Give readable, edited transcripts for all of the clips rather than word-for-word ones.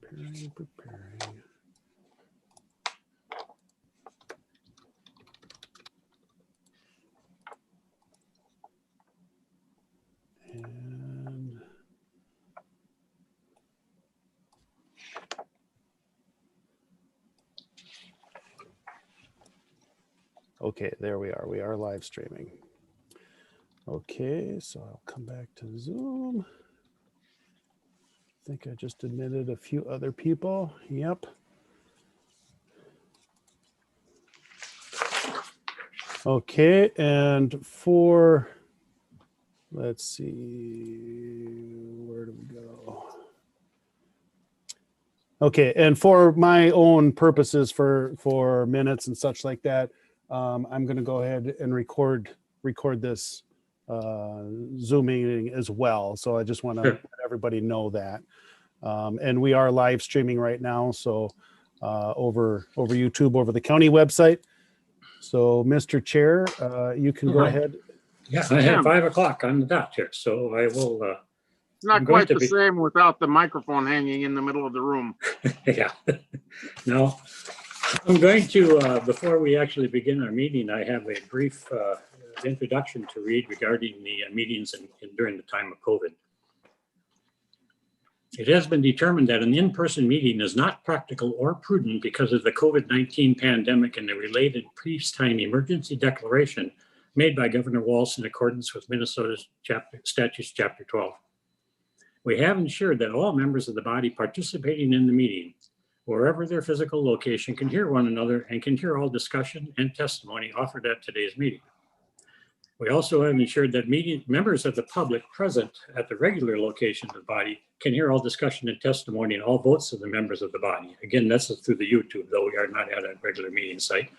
Preparing. And okay, there we are. We are live streaming. Okay, so I'll come back to Zoom. I think I just admitted a few other people. Yep. Okay, and for, let's see, where do we go? Okay, and for my own purposes, for minutes and such like that, I'm going to go ahead and record this Zoom meeting as well. So I just want to let everybody know that. And we are live streaming right now, so over YouTube, over the county website. So, Mr. Chair, you can go ahead. Yeah, I have 5 o'clock on the dot here, so I will. It's not quite the same without the microphone hanging in the middle of the room. Yeah. No, I'm going to, before we actually begin our meeting, I have a brief introduction to read regarding the meetings during the time of COVID. It has been determined that an in-person meeting is not practical or prudent because of the COVID-19 pandemic and the related peacetime emergency declaration made by Governor Walz in accordance with Minnesota's Statutes Chapter 12. We have ensured that all members of the body participating in the meeting, wherever their physical location, can hear one another and can hear all discussion and testimony offered at today's meeting. We also have ensured that members of the public present at the regular location of the body can hear all discussion and testimony and all votes of the members of the body. Again, that's through the YouTube, though we are not at a regular meeting site.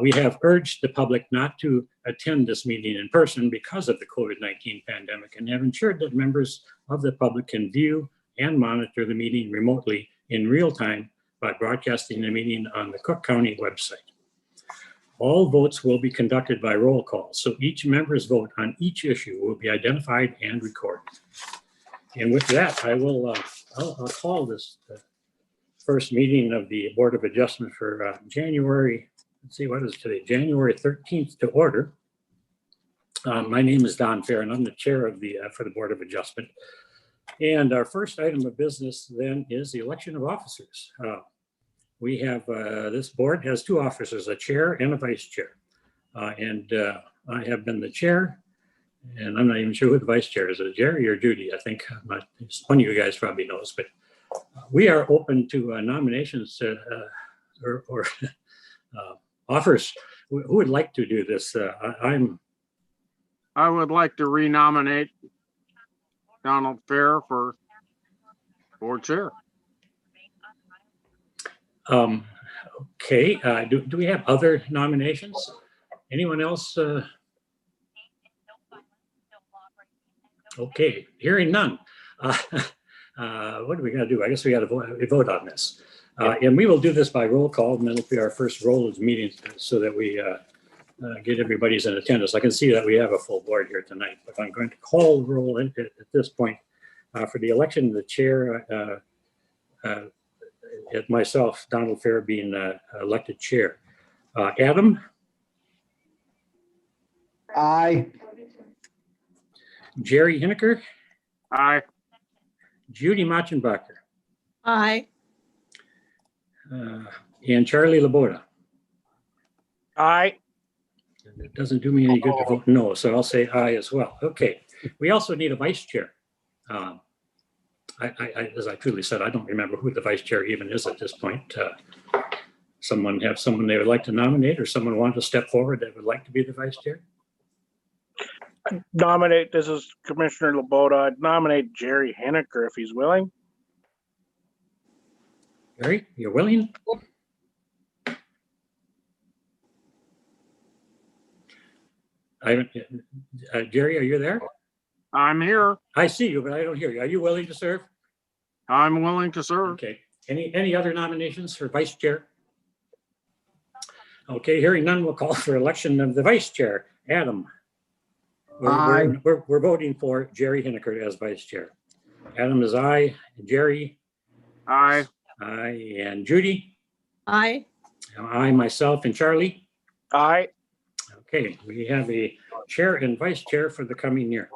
We have urged the public not to attend this meeting in person because of the COVID-19 pandemic and have ensured that members of the public can view and monitor the meeting remotely in real time by broadcasting the meeting on the Cook County website. All votes will be conducted by roll call, so each member's vote on each issue will be identified and recorded. And with that, I will I'll call this first meeting of the Board of Adjustment for January. Let's see, what is today? January 13th to order. My name is Don Fair, and I'm the chair of for the Board of Adjustment. And our first item of business then is the election of officers. We have, this board has 2 officers, a chair and a vice chair. And I have been the chair, and I'm not even sure who the vice chair is. Is it Jerry or Judy? I think one of you guys probably knows, but we are open to nominations or offers. Who would like to do this? I would like to renominate Donald Fair for board chair. Okay, do we have other nominations? Anyone else? Okay, hearing none. What do we gotta do? I guess we gotta vote on this. And we will do this by roll call, and that'll be our first roll of meetings so that we get everybody's in attendance. I can see that we have a full board here tonight, but I'm going to call the roll at this point for the election of the chair. Myself, Donald Fair, being elected chair. Adam? Aye. Jerry Hineker? Aye. Judy Machenbacher? Aye. And Charlie Laboda? Aye. It doesn't do me any good to vote no, so I'll say aye as well. Okay. We also need a vice chair. As I truly said, I don't remember who the vice chair even is at this point. Someone they would like to nominate, or someone want to step forward that would like to be the vice chair? Nominate, this is Commissioner Laboda. I'd nominate Jerry Hineker if he's willing. Jerry, you're willing? Jerry, are you there? I'm here. I see you, but I don't hear you. Are you willing to serve? I'm willing to serve. Okay. Any other nominations for vice chair? Okay, hearing none, we'll call for election of the vice chair. Adam? We're voting for Jerry Hineker as vice chair. Adam is aye. Jerry? Aye. Aye. And Judy? Aye. I, myself, and Charlie? Aye. Okay, we have a chair and vice chair for the coming year.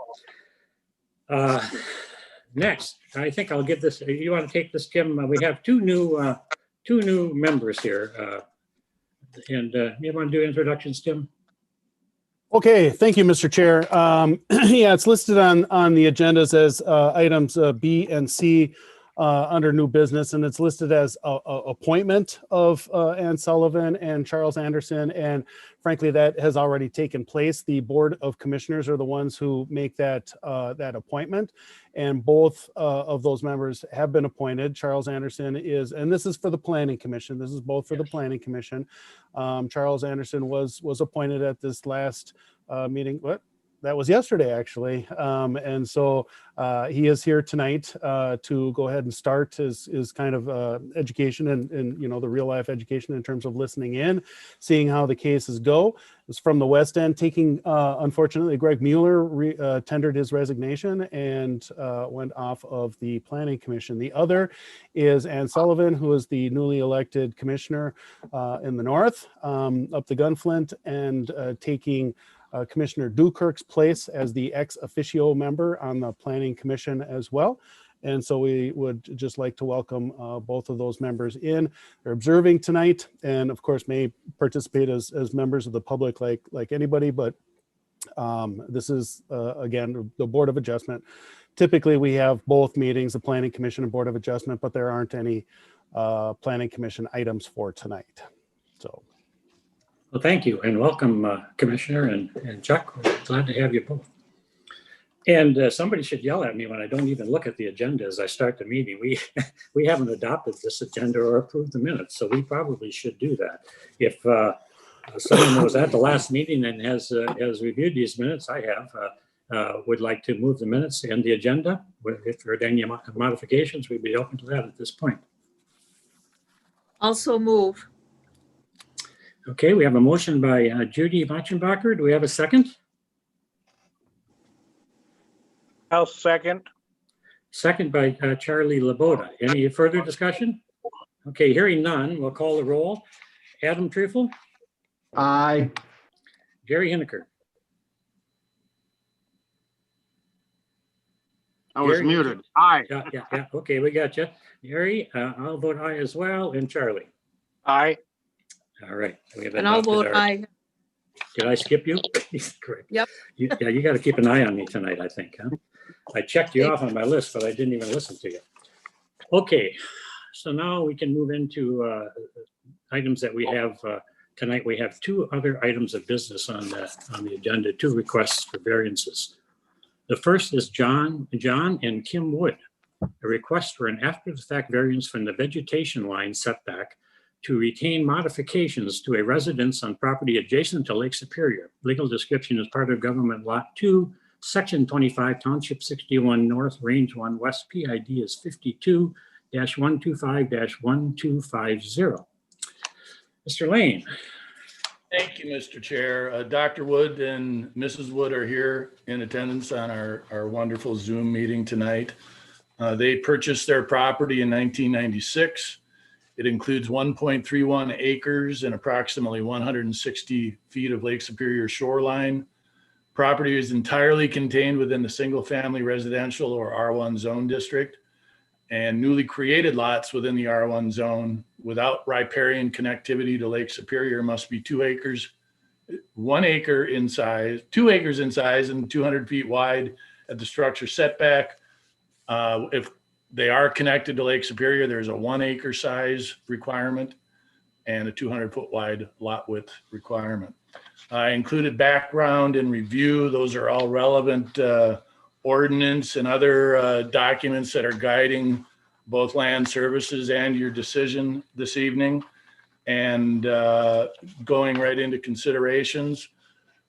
Next, I think I'll give this, you want to take this, Tim? We have two new members here. And you want to do introductions, Tim? Okay, thank you, Mr. Chair. Yeah, it's listed on the agendas as items B and C under new business, and it's listed as appointment of Ann Sullivan and Charles Anderson. And frankly, that has already taken place. The Board of Commissioners are the ones who make that appointment, and both of those members have been appointed. Charles Anderson is, and this is for the Planning Commission. This is both for the Planning Commission. Charles Anderson was appointed at this last meeting. That was yesterday, actually. And so he is here tonight to go ahead and start his kind of education and you know, the real life education in terms of listening in, seeing how the cases go. It's from the West End, taking, unfortunately, Greg Mueller tendered his resignation and went off of the Planning Commission. The other is Ann Sullivan, who is the newly elected commissioner in the North, up the Gunflint, and taking Commissioner Dukirk's place as the ex officio member on the Planning Commission as well. And so we would just like to welcome both of those members in. They're observing tonight, and of course may participate as members of the public like anybody, but this is again the Board of Adjustment. Typically we have both meetings, the Planning Commission and Board of Adjustment, but there aren't any Planning Commission items for tonight. So Well, thank you and welcome, Commissioner and Chuck. We're glad to have you both. And somebody should yell at me when I don't even look at the agenda as I start the meeting. We haven't adopted this agenda or approved the minutes, so we probably should do that. If someone was at the last meeting and has reviewed these minutes, I have, would like to move the minutes and the agenda. If there are any modifications, we'd be open to that at this point. Also move. Okay, we have a motion by Judy Machenbacher. Do we have a second? I'll second. Second by Charlie Laboda. Any further discussion? Okay, hearing none, we'll call the roll. Adam Treffel, Aye. Gary Hineker. I was Gary? muted. Aye. Yeah. Okay, we got you. Gary, I'll vote aye as well, and Charlie. Aye. All right. We have And I'll adopted vote our- aye. Did I skip you? Correct. Yep. You got to keep an eye on me tonight, I think. Huh? I checked you off on my list, but I didn't even listen to you. Okay, so now we can move into items that we have tonight. We have two other items of business on the agenda, two requests for variances. The first is John and Kim Wood, a request for an after-the-fact variance from the vegetation line setback to retain modifications to a residence on property adjacent to Lake Superior. Legal description is part of Government Lot 2, Section 25, Township 61 North, Range 1 West. PID is 52-125-1250. Mr. Lane. Thank you, Mr. Chair. Dr. Wood and Mrs. Wood are here in attendance on our wonderful Zoom meeting tonight. They purchased their property in 1996. It includes 1.31 acres and approximately 160 feet of Lake Superior shoreline. Property is entirely contained within the single-family residential or R1 zone district, and newly created lots within the R1 zone without riparian connectivity to Lake Superior must be 2 acres, 1 acre in size, 2 acres in size, and 200 feet wide at the structure setback. If they are connected to Lake Superior, there's a 1 acre size requirement and a 200 foot wide lot width requirement. I included background and review. Those are all relevant ordinance and other documents that are guiding both land services and your decision this evening. And going right into considerations,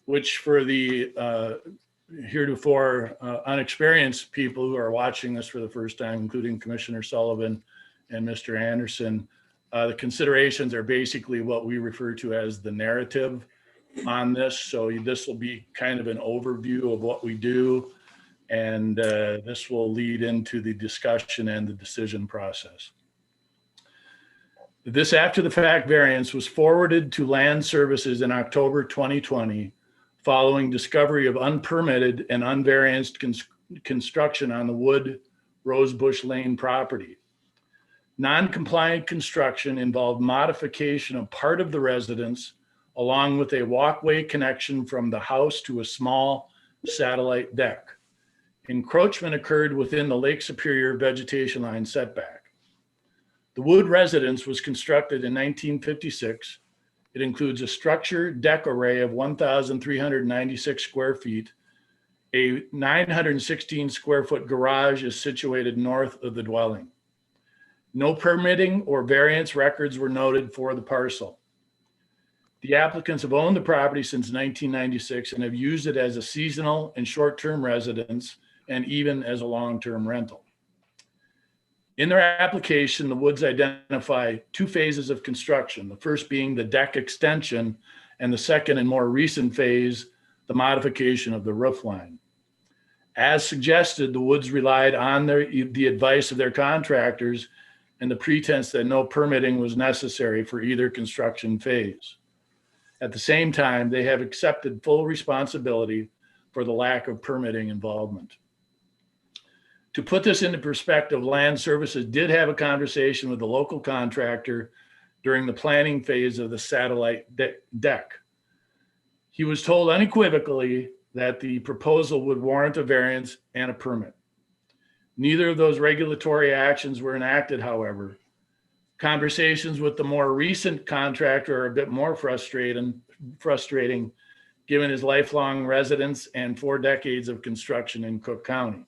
which for the heretofore unexperienced people who are watching this for the first time, including Commissioner Sullivan and Mr. Anderson, the considerations are basically what we refer to as the narrative on this. So this will be kind of an overview of what we do, and this will lead into the discussion and the decision process. This after-the-fact variance was forwarded to Land Services in October 2020 following discovery of unpermitted and unvarianced construction on the Wood Rosebush Lane property. Non-compliant construction involved modification of part of the residence along with a walkway connection from the house to a small satellite deck. Encroachment occurred within the Lake Superior vegetation line setback. The Wood residence was constructed in 1956. It includes a structure deck array of 1,396 square feet. A 916 square foot garage is situated north of the dwelling. No permitting or variance records were noted for the parcel. The applicants have owned the property since 1996 and have used it as a seasonal and short-term residence and even as a long-term rental. In their application, the Woods identify two phases of construction, the first being the deck extension and the second and more recent phase, the modification of the roof line. As suggested, the Woods relied on the advice of their contractors and the pretense that no permitting was necessary for either construction phase. At the same time, they have accepted full responsibility for the lack of permitting involvement. To put this into perspective, Land Services did have a conversation with the local contractor during the planning phase of the satellite deck. He was told unequivocally that the proposal would warrant a variance and a permit. Neither of those regulatory actions were enacted, however. Conversations with the more recent contractor are a bit more frustrating given his lifelong residence and 4 decades of construction in Cook County.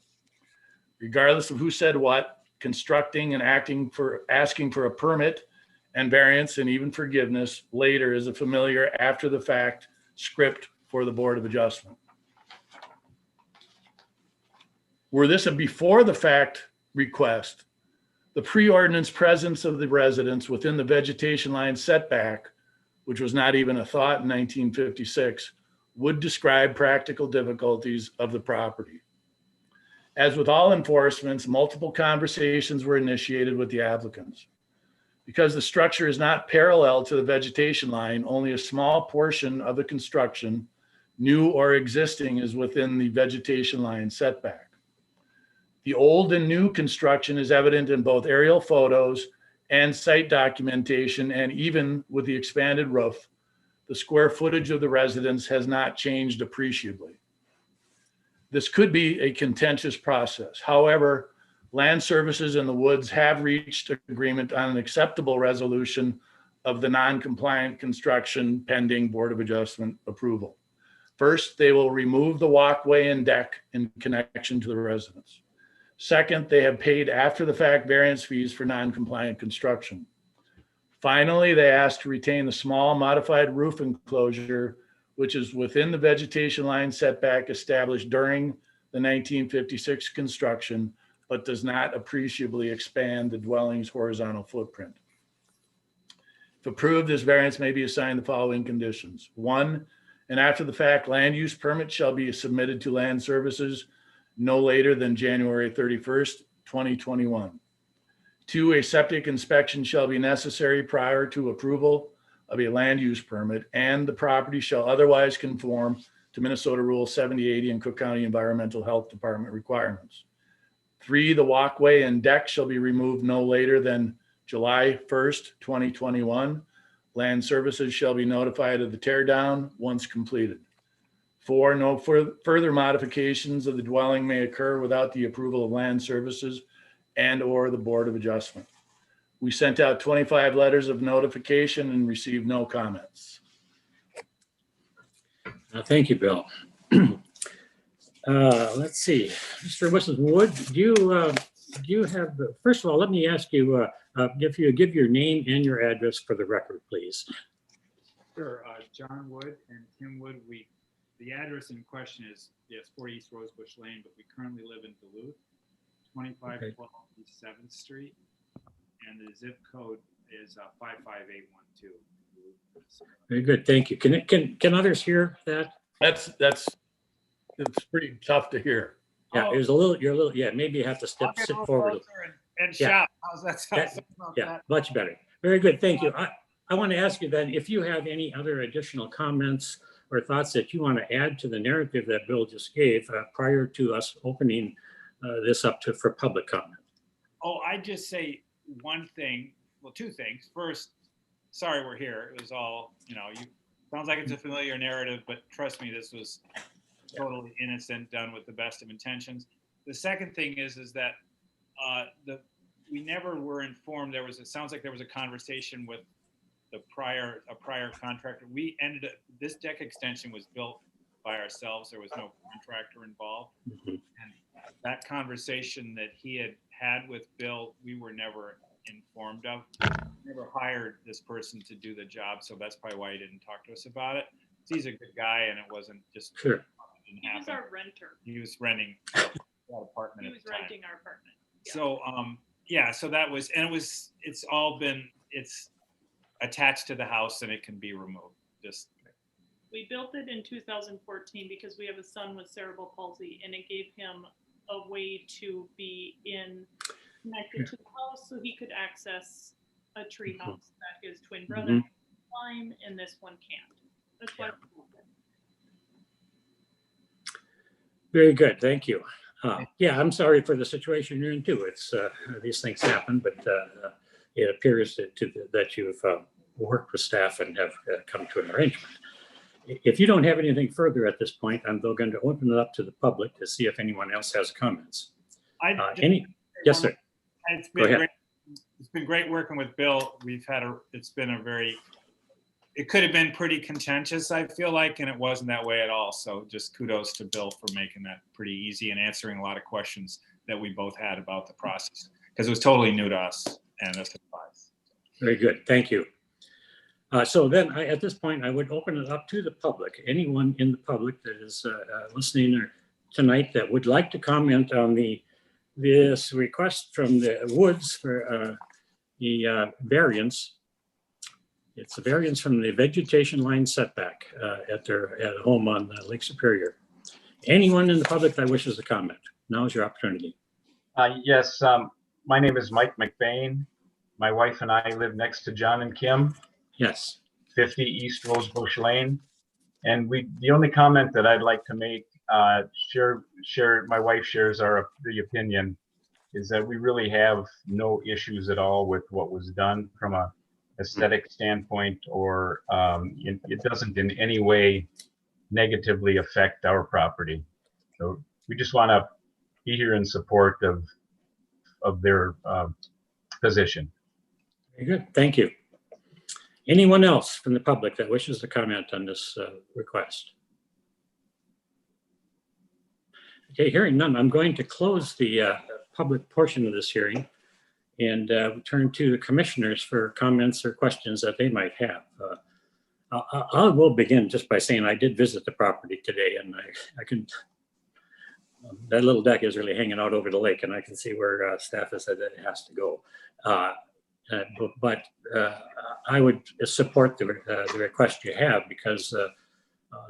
Regardless of who said what, constructing and asking for a permit and variance and even forgiveness later is a familiar after the fact script for the Board of Adjustment. Were this a before the fact request, the pre-ordinance presence of the residence within the vegetation line setback, which was not even a thought in 1956, would describe practical difficulties of the property. As with all enforcements, multiple conversations were initiated with the applicants. Because the structure is not parallel to the vegetation line, only a small portion of the construction, new or existing, is within the vegetation line setback. The old and new construction is evident in both aerial photos and site documentation, and even with the expanded roof, the square footage of the residence has not changed appreciably. This could be a contentious process. However, Land Services and the Woods have reached agreement on an acceptable resolution of the non-compliant construction pending Board of Adjustment approval. First, they will remove the walkway and deck in connection to the residence. Second, they have paid after the fact variance fees for non-compliant construction. Finally, they ask to retain the small modified roof enclosure, which is within the vegetation line setback established during the 1956 construction, but does not appreciably expand the dwelling's horizontal footprint. If approved, this variance may be assigned the following conditions. 1, an after the fact land use permit shall be submitted to Land Services no later than January 31st, 2021. 2, a septic inspection shall be necessary prior to approval of a land use permit, and the property shall otherwise conform to Minnesota Rule 7080 and Cook County Environmental Health Department requirements. 3, the walkway and deck shall be removed no later than July 1st, 2021. Land Services shall be notified of the tear down once completed. 4, no further modifications of the dwelling may occur without the approval of Land Services and or the Board of Adjustment. We sent out 25 letters of notification and received no comments. Thank you, Bill. Let's see, Mr. and Mrs. Wood, do you have, first of all, let me ask you if you give your name and your address for the record, please. Sure, John Wood and Tim Wood, the address in question is, yes, 40 East Rosebush Lane, but we currently live in Duluth, 2512 East 7th Street, and the zip code is 55812. Very good, thank you. Can others hear that? It's pretty tough to hear. Yeah, it was you're a little, yeah, maybe you have to sit forward. And Yeah. shop. How's that sound? That- Something about Yeah, that? much better. Very good. Thank you. I want to ask you then, if you have any other additional comments or thoughts that you want to add to the narrative that Bill just gave prior to us opening this up for public comment. Oh, I just say one thing, well, two things. First, sorry we're here. It was all, sounds like it's a familiar narrative, but trust me, this was totally innocent, done with the best of intentions. The second thing is that we never were informed. It sounds like there was a conversation with a prior contractor. We ended up, this deck extension was built by ourselves. There was no contractor involved. Mhm. And that conversation that he had with Bill, we were never informed of. Never hired this person to do the job, so that's probably why he didn't talk to us about it. He's a good guy, and it wasn't just Sure. it didn't He was happen. our renter. He was renting that apartment He at was the time. renting our apartment. Yeah. So so that was, and it's attached to the house and it can be removed. Just We built it in 2014 because we have a son with cerebral palsy, and it gave him a way to be connected to the house so he could access a tree house that his twin brother can climb, and this one can't. That's why. Very good. Thank you. Yeah, I'm sorry for the situation you're in too. It's these things happen, but it appears that you've worked with staff and have come to an arrangement. If you don't have anything further at this point, I'm though going to open it up to the public to see if anyone else has comments. Yes, sir. It's Go been ahead. great. It's been great working with Bill. It could have been pretty contentious, I feel like, and it wasn't that way at all. So just kudos to Bill for making that pretty easy and answering a lot of questions that we both had about the process, because it was totally new to us and a surprise. Very good. Thank you. So then at this point, I would open it up to the public. Anyone in the public that is listening tonight that would like to comment on this request from the Woods for the variance. It's a variance from the vegetation line setback at home on Lake Superior. Anyone in the public that wishes to comment, now is your opportunity. Yes, my name is Mike McBain. My wife and I live next to John and Kim, Yes. 50 East Rosebush Lane. And the only comment that I'd like to make, my wife shares the opinion, is that we really have no issues at all with what was done from a aesthetic standpoint, or it doesn't in any way negatively affect our property. So we just want to be here in support of their position. Very good. Thank you. Anyone else from the public that wishes to comment on this request? Okay, hearing none, I'm going to close the public portion of this hearing and turn to the commissioners for comments or questions that they might have. I will begin just by saying I did visit the property today, and I can, that little deck is really hanging out over the lake, and I can see where staff has said that it has to go. But I would support the request you have, because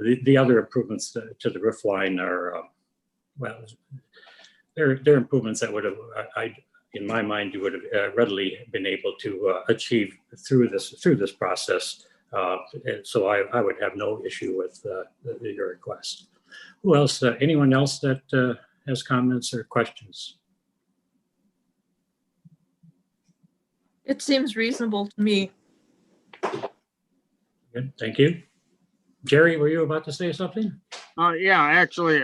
the other improvements to the roof line are, well, they're improvements that would have, in my mind, you would have readily been able to achieve through this process. So I would have no issue with your request. Who else? Anyone else that has comments or questions? It seems reasonable to me. Good, thank you. Jerry, were you about to say something? Yeah, actually,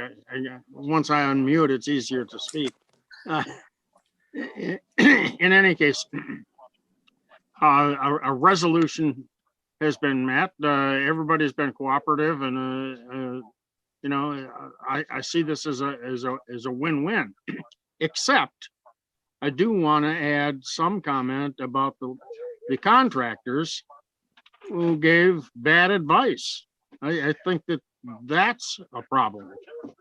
once I unmute, it's easier to speak. In any case, a resolution has been met. Everybody's been cooperative, and I see this as a win-win. Except, I do want to add some comment about the contractors who gave bad advice. I think that's a problem.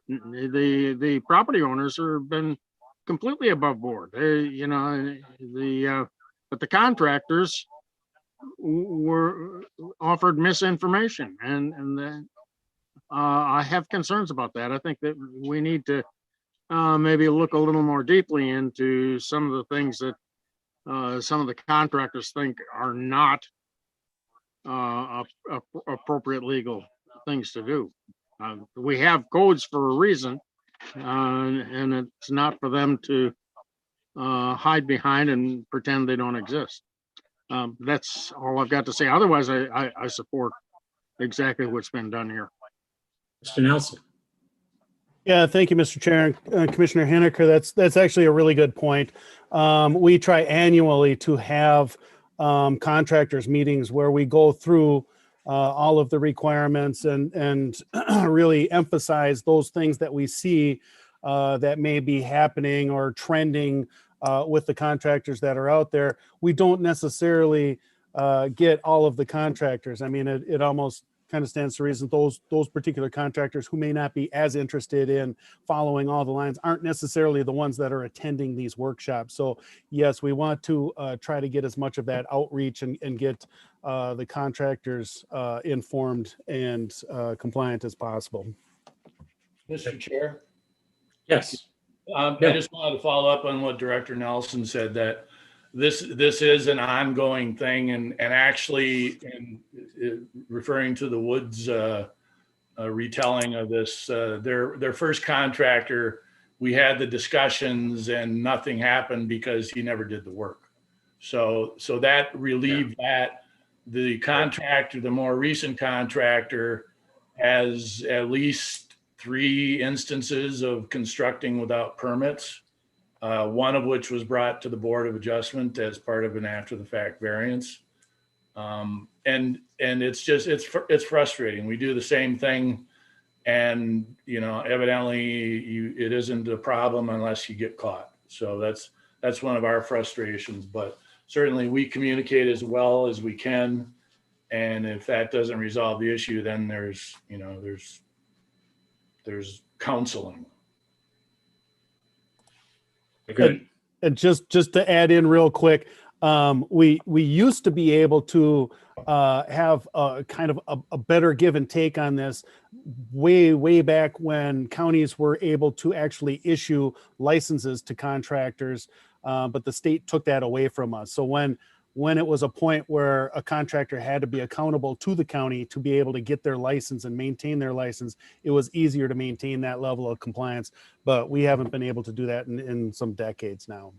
The property owners have been completely above board. But the contractors were offered misinformation, and I have concerns about that. I think that we need to maybe look a little more deeply into some of the things that some of the contractors think are not appropriate legal things to do. We have codes for a reason, and it's not for them to hide behind and pretend they don't exist. That's all I've got to say. Otherwise, I support exactly what's been done here. Mr. Nelson. Yeah, thank you, Mr. Chair. Commissioner Henniker, that's actually a really good point. We try annually to have contractors meetings where we go through all of the requirements and really emphasize those things that we see that may be happening or trending with the contractors that are out there. We don't necessarily get all of the contractors. I mean, it almost kind of stands to reason those particular contractors who may not be as interested in following all the lines aren't necessarily the ones that are attending these workshops. So yes, we want to try to get as much of that outreach and get the contractors informed and compliant as possible. Mr. Chair, Yes. I just wanted to follow up on what Director Nelson said, that this is an ongoing thing, and actually, referring to the Woods retelling of this, their first contractor, we had the discussions and nothing happened because he never did the work. So that relieved that. The contractor, the more recent contractor, has at least 3 instances of constructing without permits. One of which was brought to the Board of Adjustment as part of an after the fact variance. And it's frustrating. We do the same thing, and evidently it isn't a problem unless you get caught. So that's one of our frustrations, but certainly we communicate as well as we can. And if that doesn't resolve the issue, then there's counseling. Good. And just to add in real quick, we used to be able to have a kind of a better give and take on this way back when counties were able to actually issue licenses to contractors, but the state took that away from us. So when it was a point where a contractor had to be accountable to the county to be able to get their license and maintain their license, it was easier to maintain that level of compliance, but we haven't been able to do that in some decades now.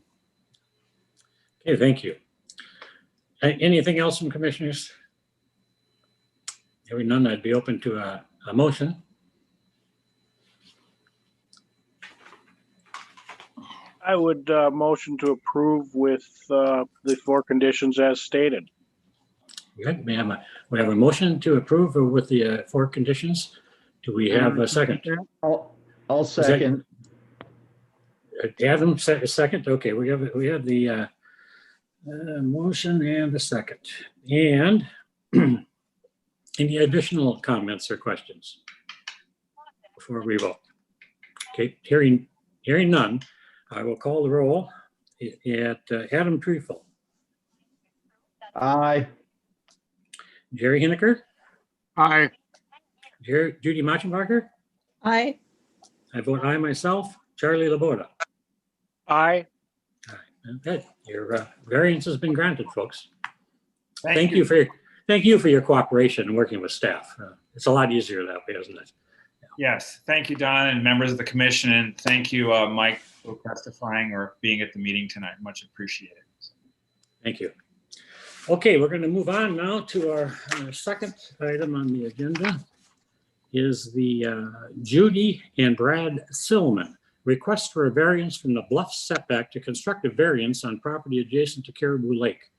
Okay, thank you. Anything else from commissioners? Hearing none, I'd be open to a motion. I would motion to approve with the 4 conditions as stated. Good. We have a motion to approve with the 4 conditions. Do we have a second? I'll second. Adam said a second. Okay, we have the motion and the second. And any additional comments or questions before we vote? Okay, hearing none, I will call the roll at Adam Trefel. Aye. Jerry Henniker. Aye. Judy Machenbacher. Aye. I vote aye myself. Charlie Laborda. Aye. Okay, your variance has been granted, folks. Thank you for your cooperation and working with staff. It's a lot easier that way, isn't it? Yes, thank you, Don, and members of the commission, and thank you, Mike, for testifying or being at the meeting tonight. Much appreciated. Thank you. Okay, we're going to move on now to our second item on the agenda is the Judy and Brad Sillman request for a variance from the bluff setback to construct a variance on property adjacent to Caribou Lake.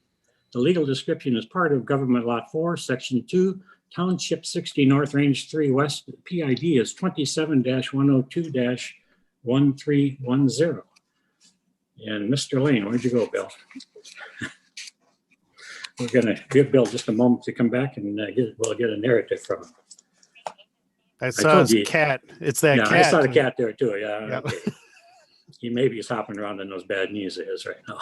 The legal description is part of Government Lot 4, Section 2, Township 60 North, Range 3 West. PID is 27-102-1310. And Mr. Lane, where'd you go, Bill? We're going to give Bill just a moment to come back and we'll get a narrative from him. I saw his cat. It's that cat. I saw the cat there too. Yeah. Yep. Okay. He maybe is hopping around in those bad knees of his right now.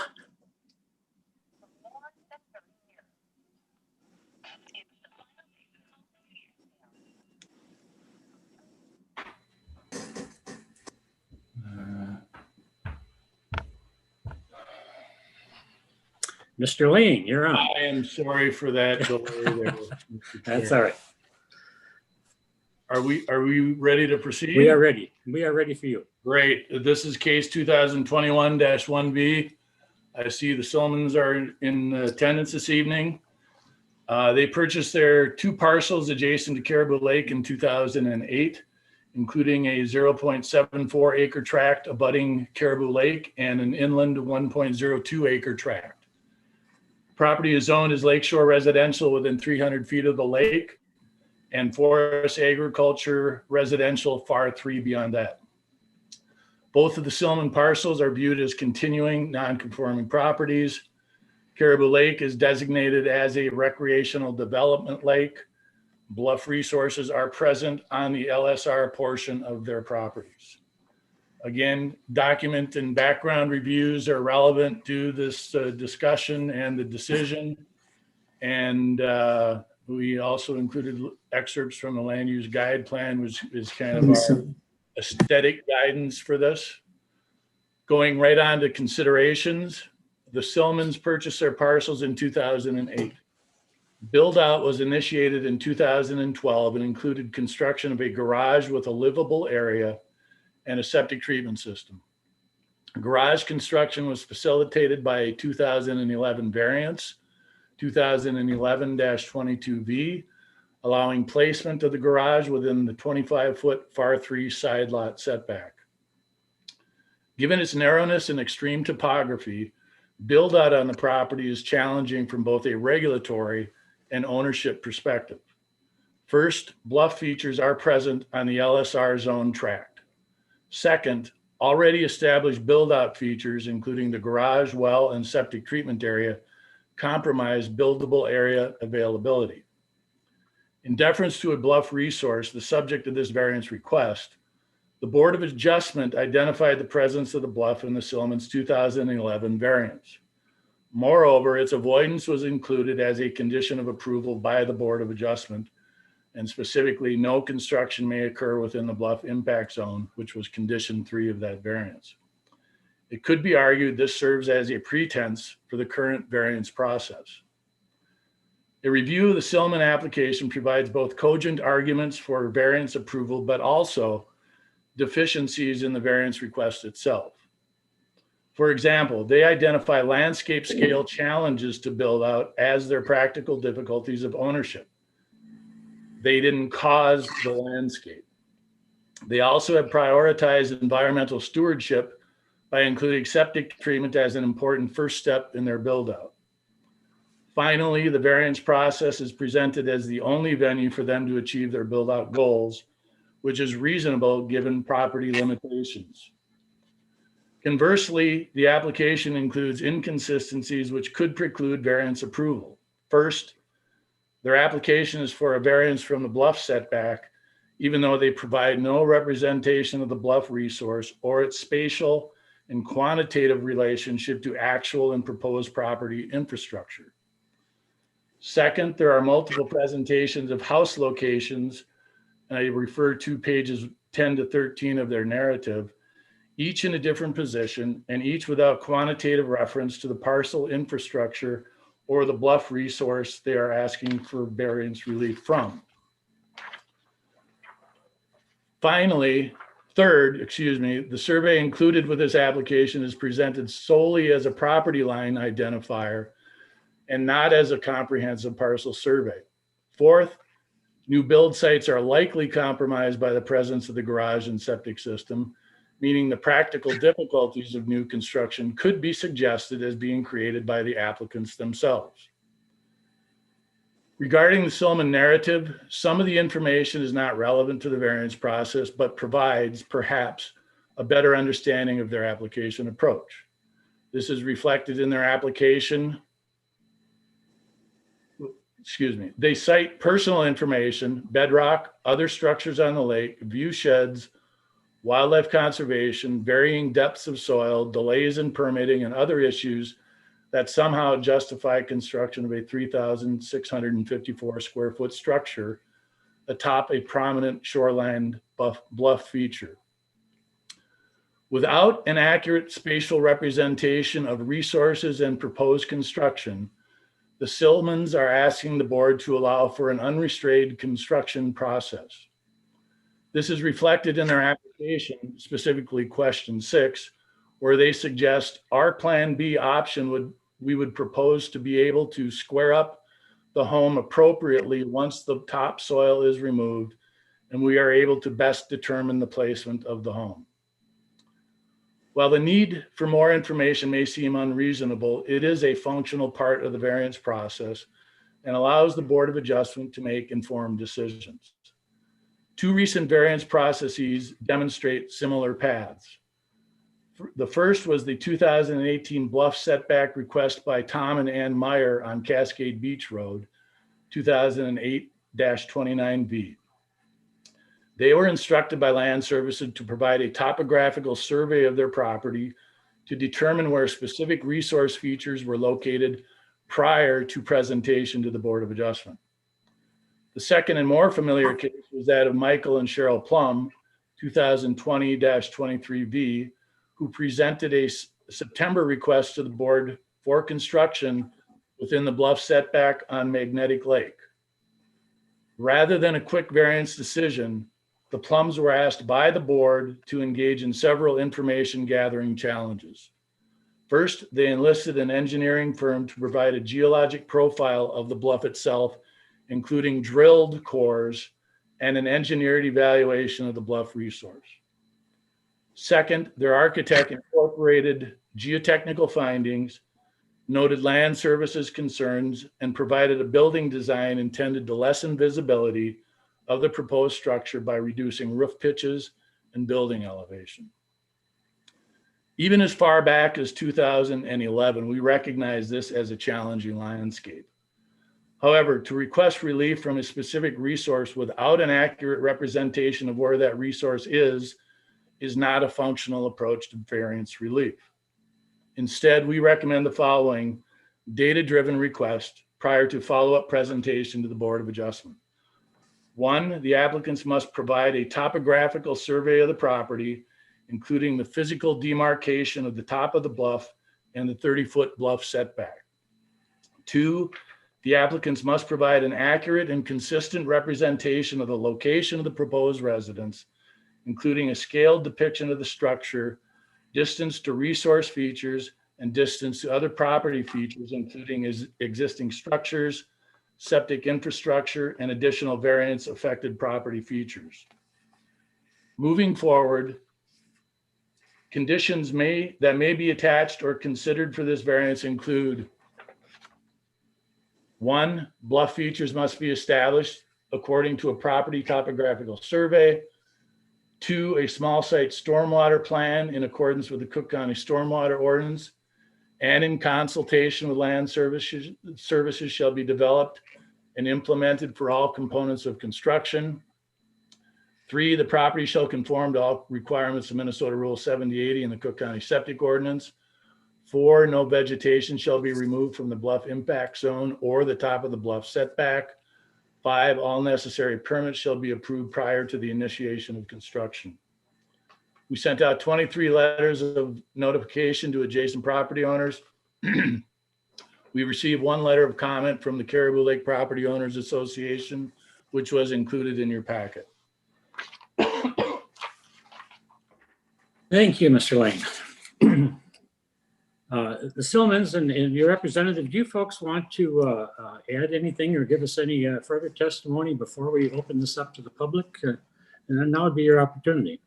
Mr. Lane, you're on. I am sorry for that delay there, Mr. That's Chair. all right. Are we ready to proceed? We are ready. We are ready for you. Great. This is case 2021-1B. I see the Solomons are in attendance this evening. They purchased their 2 parcels adjacent to Caribou Lake in 2008, including a 0.74 acre tract abutting Caribou Lake and an inland 1.02 acre tract. Property is zoned as lakeshore residential within 300 feet of the lake, and forest agriculture residential far 3 beyond that. Both of the Silman parcels are viewed as continuing non-conforming properties. Caribou Lake is designated as a recreational development lake. Bluff resources are present on the LSR portion of their properties. Again, document and background reviews are relevant to this discussion and the decision. And we also included excerpts from the land use guide plan, which is kind of our aesthetic guidance for this. Going right on to considerations, the Silmans purchased their parcels in 2008. Build out was initiated in 2012 and included construction of a garage with a livable area and a septic treatment system. Garage construction was facilitated by a 2011 variance, 2011-22V, allowing placement of the garage within the 25-foot FAR 3 side lot setback. Given its narrowness and extreme topography, build out on the property is challenging from both a regulatory and ownership perspective. First, bluff features are present on the LSR zone tract. Second, already established build out features, including the garage, well, and septic treatment area, compromise buildable area availability. In deference to a bluff resource, the subject of this variance request, the Board of Adjustment identified the presence of the bluff in the Silman's 2011 variance. Moreover, its avoidance was included as a condition of approval by the Board of Adjustment, and specifically, no construction may occur within the bluff impact zone, which was condition 3 of that variance. It could be argued this serves as a pretense for the current variance process. A review of the Silman application provides both cogent arguments for variance approval, but also deficiencies in the variance request itself. For example, they identify landscape scale challenges to build out as their practical difficulties of ownership. They didn't cause the landscape. They also have prioritized environmental stewardship by including septic treatment as an important first step in their build out. Finally, the variance process is presented as the only venue for them to achieve their build out goals, which is reasonable given property limitations. Conversely, the application includes inconsistencies which could preclude variance approval. First, their application is for a variance from the bluff setback, even though they provide no representation of the bluff resource or its spatial and quantitative relationship to actual and proposed property infrastructure. Second, there are multiple presentations of house locations, and I refer to pages 10 to 13 of their narrative, each in a different position and each without quantitative reference to the parcel infrastructure or the bluff resource they are asking for variance relief from. Finally, the survey included with this application is presented solely as a property line identifier and not as a comprehensive parcel survey. Fourth, new build sites are likely compromised by the presence of the garage and septic system, meaning the practical difficulties of new construction could be suggested as being created by the applicants themselves. Regarding the Silman narrative, some of the information is not relevant to the variance process, but provides perhaps a better understanding of their application approach. This is reflected in their application. They cite personal information, bedrock, other structures on the lake, view sheds, wildlife conservation, varying depths of soil, delays in permitting, and other issues that somehow justify construction of a 3,654 square foot structure atop a prominent shoreline bluff feature. Without an accurate spatial representation of resources and proposed construction, the Silmans are asking the board to allow for an unrestrained construction process. This is reflected in their application, specifically question 6, where they suggest our Plan B option we would propose to be able to square up the home appropriately once the topsoil is removed and we are able to best determine the placement of the home. While the need for more information may seem unreasonable, it is a functional part of the variance process and allows the Board of Adjustment to make informed decisions. 2 recent variance processes demonstrate similar paths. The first was the 2018 bluff setback request by Tom and Ann Meyer on Cascade Beach Road, 2008-29V. They were instructed by Land Services to provide a topographical survey of their property to determine where specific resource features were located prior to presentation to the Board of Adjustment. The second and more familiar case was that of Michael and Cheryl Plum, 2020-23V, who presented a September request to the board for construction within the bluff setback on Magnetic Lake. Rather than a quick variance decision, the Plums were asked by the board to engage in several information gathering challenges. First, they enlisted an engineering firm to provide a geologic profile of the bluff itself, including drilled cores and an engineered evaluation of the bluff resource. Second, their architect incorporated geotechnical findings, noted Land Services concerns, and provided a building design intended to lessen visibility of the proposed structure by reducing roof pitches and building elevation. Even as far back as 2011, we recognize this as a challenging landscape. However, to request relief from a specific resource without an accurate representation of where that resource is not a functional approach to variance relief. Instead, we recommend the following data-driven request prior to follow-up presentation to the Board of Adjustment. 1, the applicants must provide a topographical survey of the property, including the physical demarcation of the top of the bluff and the 30-foot bluff setback. 2, the applicants must provide an accurate and consistent representation of the location of the proposed residence, including a scaled depiction of the structure, distance to resource features, and distance to other property features, including existing structures, septic infrastructure, and additional variance affected property features. Moving forward, conditions that may be attached or considered for this variance include: 1, bluff features must be established according to a property topographical survey. 2, a small site stormwater plan in accordance with the Cook County Stormwater Ordinance and in consultation with Land Services shall be developed and implemented for all components of construction. 3, the property shall conform to all requirements of Minnesota Rule 7080 and the Cook County Septic Ordinance. 4, no vegetation shall be removed from the bluff impact zone or the top of the bluff setback. 5, all necessary permits shall be approved prior to the initiation of construction. We sent out 23 letters of notification to adjacent property owners. We received 1 letter of comment from the Caribou Lake Property Owners Association, which was included in your packet. Thank you, Mr. Lane. The Silmans and your representative, do you folks want to add anything or give us any further testimony before we open this up to the public? And then now would be your opportunity.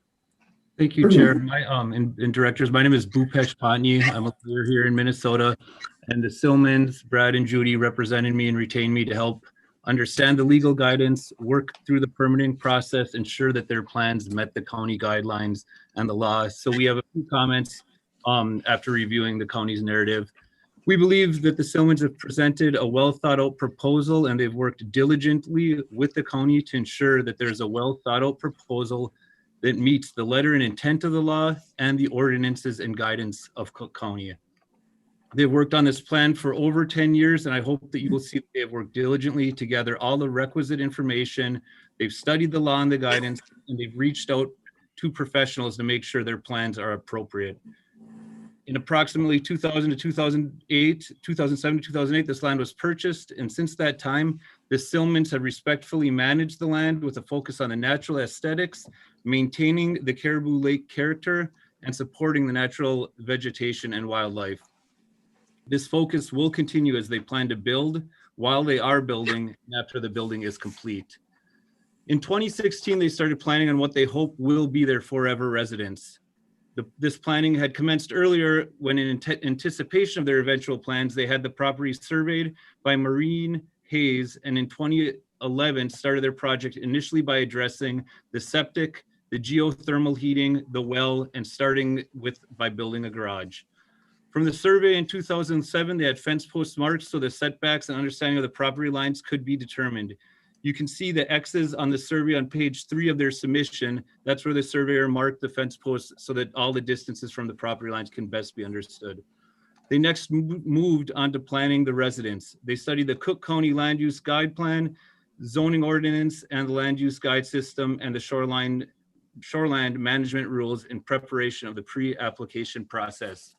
Thank you, Chair. And directors, my name is Bhupesh Patni. I'm a lawyer here in Minnesota, and the Silmans, Brad and Judy, represented me and retained me to help understand the legal guidance, work through the permitting process, ensure that their plans met the county guidelines and the laws. So we have a few comments after reviewing the county's narrative. We believe that the Silmans have presented a well thought out proposal, and they've worked diligently with the county to ensure that there's a well thought out proposal that meets the letter and intent of the law and the ordinances and guidance of Cook County. They've worked on this plan for over 10 years, and I hope that you will see that they have worked diligently to gather all the requisite information. They've studied the law and the guidance, and they've reached out two professionals to make sure their plans are appropriate. In approximately 2000 to 2008, 2007 to 2008, this land was purchased. And since that time, the Silmans have respectfully managed the land with a focus on the natural aesthetics, maintaining the Caribou Lake character, and supporting the natural vegetation and wildlife. This focus will continue as they plan to build while they are building and after the building is complete. In 2016, they started planning on what they hope will be their forever residence. This planning had commenced earlier when, in anticipation of their eventual plans, they had the property surveyed by Maureen Hayes, and in 2011 started their project initially by addressing the septic, the geothermal heating, the well, and starting by building a garage. From the survey in 2007, they had fence posts marked so the setbacks and understanding of the property lines could be determined. You can see the X's on the survey on page 3 of their submission. That's where the surveyor marked the fence posts so that all the distances from the property lines can best be understood. They next moved on to planning the residence. They studied the Cook County Land Use Guide Plan, zoning ordinance, and the land use guide system and the shoreline management rules in preparation of the pre-application process.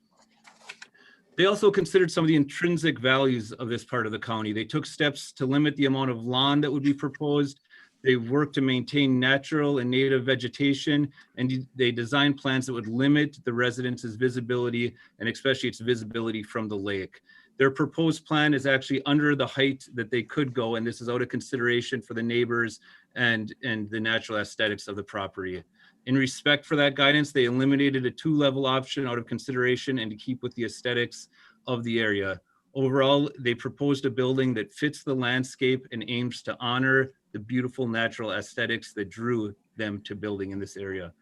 They also considered some of the intrinsic values of this part of the county. They took steps to limit the amount of lawn that would be proposed. They worked to maintain natural and native vegetation, and they designed plans that would limit the residence's visibility, and especially its visibility from the lake. Their proposed plan is actually under the height that they could go, and this is out of consideration for the neighbors and the natural aesthetics of the property. In respect for that guidance, they eliminated a 2-level option out of consideration and to keep with the aesthetics of the area. Overall, they proposed a building that fits the landscape and aims to honor the beautiful natural aesthetics that drew them to building in this area.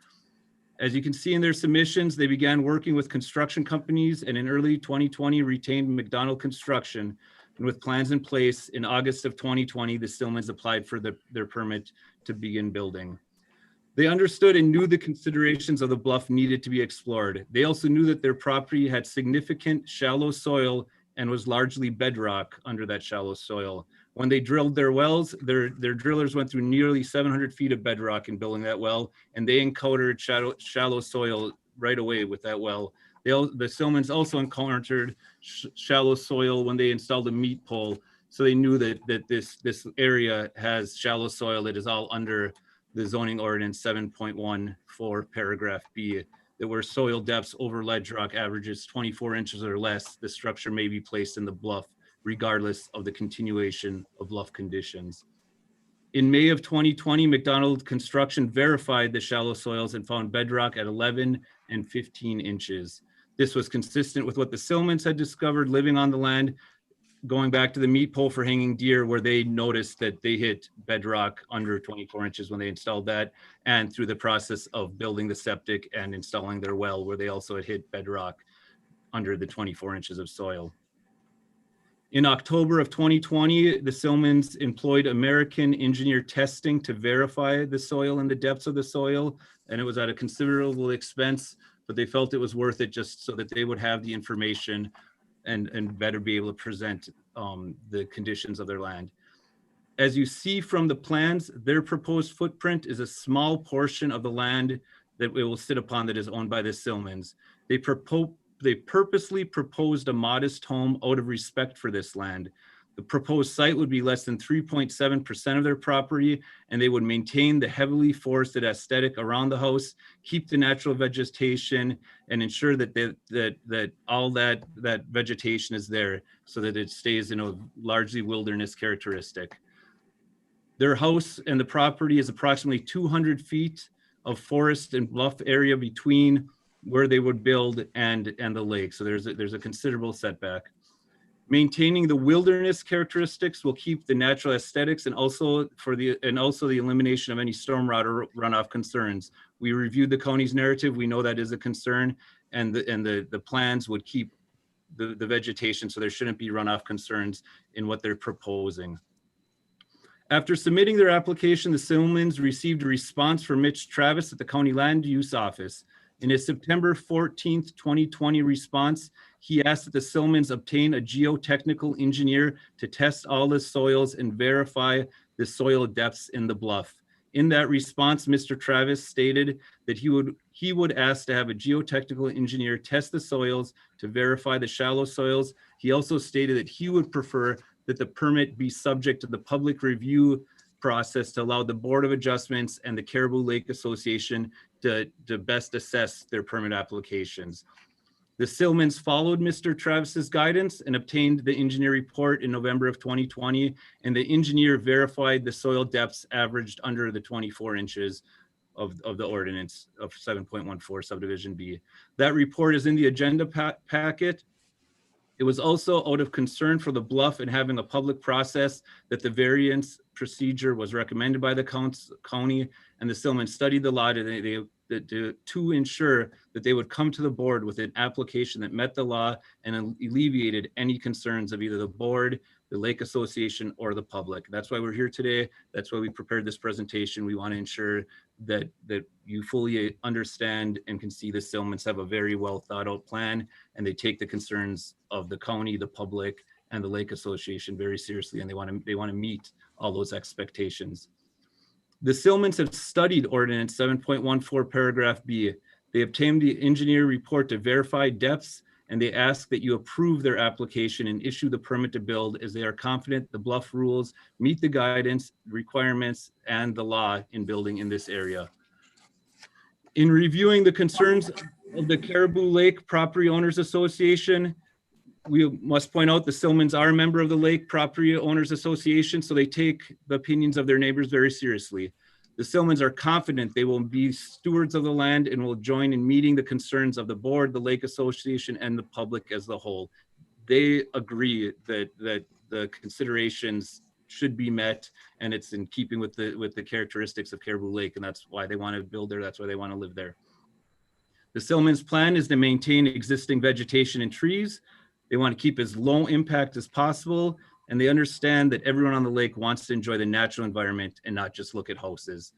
As you can see in their submissions, they began working with construction companies and in early 2020 retained McDonald Construction. And with plans in place, in August of 2020, the Stillmans applied for their permit to begin building. They understood and knew the considerations of the bluff needed to be explored. They also knew that their property had significant shallow soil and was largely bedrock under that shallow soil. When they drilled their wells, their drillers went through nearly 700 feet of bedrock in building that well, and they encountered shallow soil right away with that well. The Silmans also encountered shallow soil when they installed a meat pole, so they knew that this area has shallow soil that is all under the zoning ordinance 7.14 paragraph B, that where soil depths over ledge rock averages 24 inches or less, the structure may be placed in the bluff, regardless of the continuation of bluff conditions. In May of 2020, McDonald Construction verified the shallow soils and found bedrock at 11 and 15 inches. This was consistent with what the Silmans had discovered living on the land, going back to the meat pole for hanging deer, where they noticed that they hit bedrock under 24 inches when they installed that, and through the process of building the septic and installing their well, where they also had hit bedrock under the 24 inches of soil. In October of 2020, the Silmans employed American Engineer Testing to verify the soil and the depths of the soil, and it was at a considerable expense, but they felt it was worth it just so that they would have the information and better be able to present the conditions of their land. As you see from the plans, their proposed footprint is a small portion of the land that it will sit upon that is owned by the Silmans. They purposely proposed a modest home out of respect for this land. The proposed site would be less than 3.7% of their property, and they would maintain the heavily forested aesthetic around the house, keep the natural vegetation, and ensure that all that vegetation is there so that it stays in a largely wilderness characteristic. Their house and the property is approximately 200 feet of forest and bluff area between where they would build and the lake. So there's a considerable setback. Maintaining the wilderness characteristics will keep the natural aesthetics and also the elimination of any stormwater runoff concerns. We reviewed the county's narrative. We know that is a concern, and the plans would keep the vegetation, so there shouldn't be runoff concerns in what they're proposing. After submitting their application, the Silmans received a response from Mitch Travis at the County Land Use Office. In his September 14th, 2020 response, he asked that the Silmans obtain a geotechnical engineer to test all the soils and verify the soil depths in the bluff. In that response, Mr. Travis stated that he would ask to have a geotechnical engineer test the soils to verify the shallow soils. He also stated that he would prefer that the permit be subject to the public review process to allow the Board of Adjustments and the Caribou Lake Association to best assess their permit applications. The Silmans followed Mr. Travis's guidance and obtained the engineer report in November of 2020, and the engineer verified the soil depths averaged under the 24 inches of the ordinance of 7.14 subdivision B. That report is in the agenda packet. It was also out of concern for the bluff and having a public process that the variance procedure was recommended by the county, and the Silmans studied the law to ensure that they would come to the board with an application that met the law and alleviated any concerns of either the board, the Lake Association, or the public. That's why we're here today. That's why we prepared this presentation. We want to ensure that you fully understand and can see the Silmans have a very well thought out plan, and they take the concerns of the county, the public, and the Lake Association very seriously, and they want to meet all those expectations. The Silmans have studied Ordinance 7.14 paragraph B. They obtained the engineer report to verify depths, and they ask that you approve their application and issue the permit to build, as they are confident the bluff rules meet the guidance, requirements, and the law in building in this area. In reviewing the concerns of the Caribou Lake Property Owners Association, we must point out the Silmans are a member of the Lake Property Owners Association, so they take the opinions of their neighbors very seriously. The Silmans are confident they will be stewards of the land and will join in meeting the concerns of the board, the Lake Association, and the public as a whole. They agree that the considerations should be met, and it's in keeping with the characteristics of Caribou Lake, and that's why they want to build there. That's why they want to live there. The Silmans' plan is to maintain existing vegetation and trees. They want to keep as low impact as possible, and they understand that everyone on the lake wants to enjoy the natural environment and not just look at houses.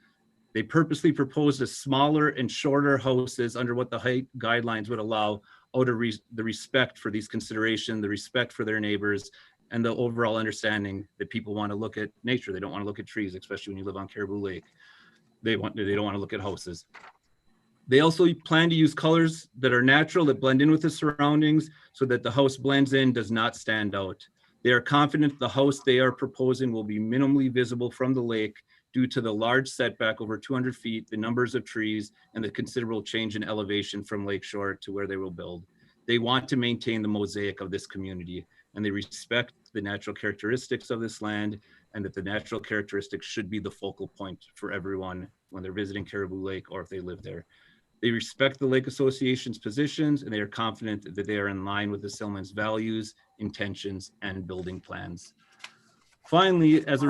They purposely proposed a smaller and shorter houses under what the height guidelines would allow, out of the respect for these considerations, the respect for their neighbors, and the overall understanding that people want to look at nature. They don't want to look at trees, especially when you live on Caribou Lake. They don't want to look at houses. They also plan to use colors that are natural, that blend in with the surroundings, so that the house blends in, does not stand out. They are confident the house they are proposing will be minimally visible from the lake due to the large setback over 200 feet, the numbers of trees, and the considerable change in elevation from lakeshore to where they will build. They want to maintain the mosaic of this community, and they respect the natural characteristics of this land, and that the natural characteristics should be the focal point for everyone when they're visiting Caribou Lake or if they live there. They respect the Lake Association's positions, and they are confident that they are in line with the Silmans' values, intentions, and building plans. Finally, as a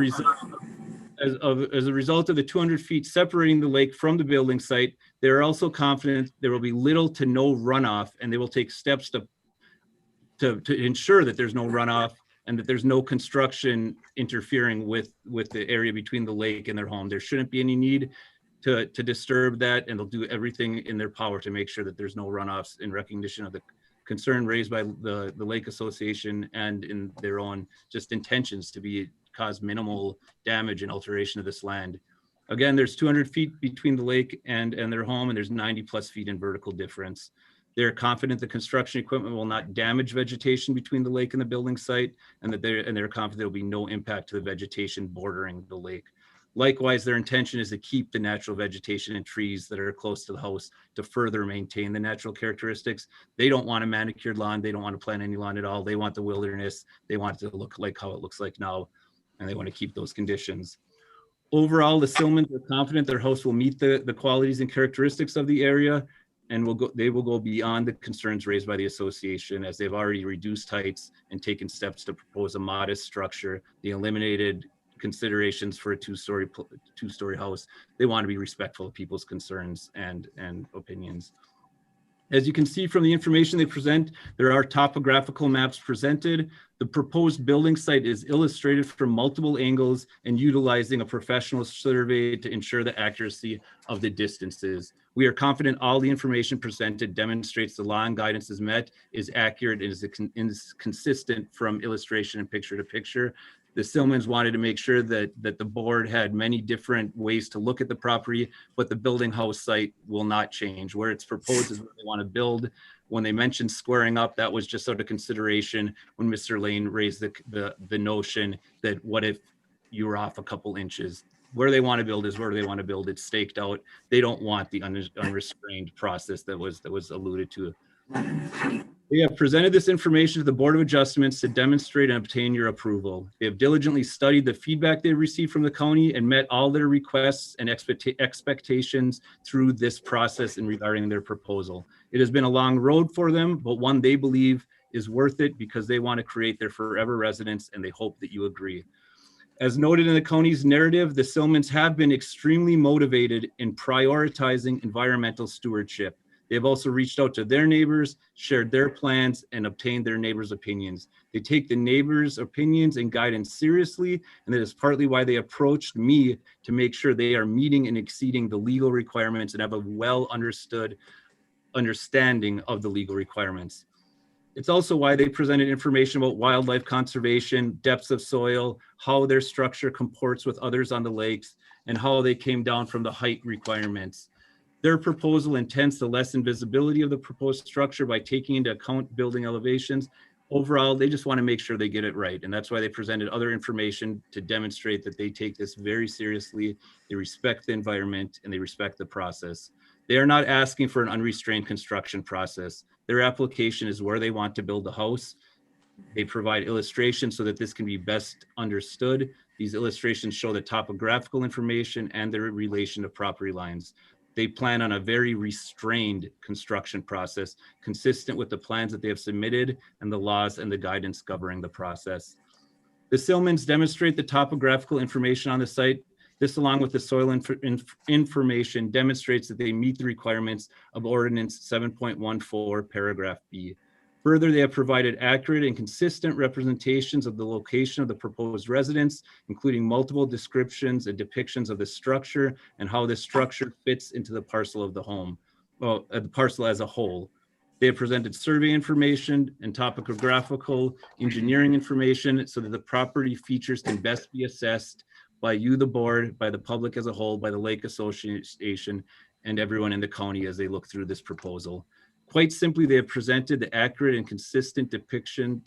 result of the 200 feet separating the lake from the building site, they are also confident there will be little to no runoff, and they will take steps to ensure that there's no runoff and that there's no construction interfering with the area between the lake and their home. There shouldn't be any need to disturb that, and they'll do everything in their power to make sure that there's no runoffs in recognition of the concern raised by the Lake Association and in their own just intentions to cause minimal damage and alteration of this land. Again, there's 200 feet between the lake and their home, and there's 90 plus feet in vertical difference. They're confident the construction equipment will not damage vegetation between the lake and the building site, and they're confident there will be no impact to the vegetation bordering the lake. Likewise, their intention is to keep the natural vegetation and trees that are close to the house to further maintain the natural characteristics. They don't want a manicured lawn. They don't want to plant any lawn at all. They want the wilderness. They want it to look like how it looks like now, and they want to keep those conditions. Overall, the Silmans are confident their house will meet the qualities and characteristics of the area, and they will go beyond the concerns raised by the association, as they've already reduced heights and taken steps to propose a modest structure. They eliminated considerations for a two-story house. They want to be respectful of people's concerns and opinions. As you can see from the information they present, there are topographical maps presented. The proposed building site is illustrated from multiple angles and utilizing a professional survey to ensure the accuracy of the distances. We are confident all the information presented demonstrates the law and guidance is met, is accurate, and is consistent from illustration and picture to picture. The Silmans wanted to make sure that the board had many different ways to look at the property, but the building house site will not change. Where it's proposed is where they want to build. When they mentioned squaring up, that was just out of consideration when Mr. Lane raised the notion that what if you were off a couple inches? Where they want to build is where they want to build. It's staked out. They don't want the unrestrained process that was alluded to. We have presented this information to the Board of Adjustments to demonstrate and obtain your approval. They have diligently studied the feedback they received from the county and met all their requests and expectations through this process in regarding their proposal. It has been a long road for them, but one they believe is worth it because they want to create their forever residence, and they hope that you agree. As noted in the county's narrative, the Silmans have been extremely motivated in prioritizing environmental stewardship. They have also reached out to their neighbors, shared their plans, and obtained their neighbors' opinions. They take the neighbors' opinions and guidance seriously, and that is partly why they approached me to make sure they are meeting and exceeding the legal requirements and have a well understanding of the legal requirements. It's also why they presented information about wildlife conservation, depths of soil, how their structure comports with others on the lakes, and how they came down from the height requirements. Their proposal intends to lessen visibility of the proposed structure by taking into account building elevations. Overall, they just want to make sure they get it right. And that's why they presented other information to demonstrate that they take this very seriously. They respect the environment and they respect the process. They are not asking for an unrestrained construction process. Their application is where they want to build a house. They provide illustrations so that this can be best understood. These illustrations show the topographical information and their relation to property lines. They plan on a very restrained construction process consistent with the plans that they have submitted and the laws and the guidance governing the process. The Silmans demonstrate the topographical information on the site. This, along with the soil information, demonstrates that they meet the requirements of Ordinance 7.14 paragraph B. Further, they have provided accurate and consistent representations of the location of the proposed residence, including multiple descriptions and depictions of the structure and how the structure fits into the parcel of the home, well, the parcel as a whole. They have presented survey information and topographical engineering information so that the property features can best be assessed by you, the board, by the public as a whole, by the Lake Association, and everyone in the county as they look through this proposal. Quite simply, they have presented the accurate and consistent descriptions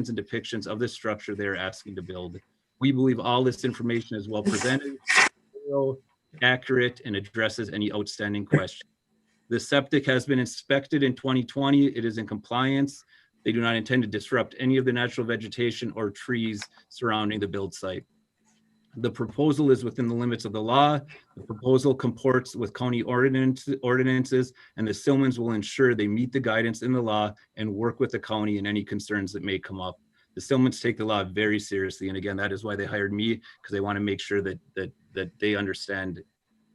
and depictions of the structure they are asking to build. We believe all this information is well presented, thorough, accurate, and addresses any outstanding questions. The septic has been inspected in 2020. It is in compliance. They do not intend to disrupt any of the natural vegetation or trees surrounding the build site. The proposal is within the limits of the law. The proposal comports with county ordinances, and the Silmans will ensure they meet the guidance in the law and work with the county in any concerns that may come up. The Silmans take the law very seriously, and again, that is why they hired me, because they want to make sure that they understand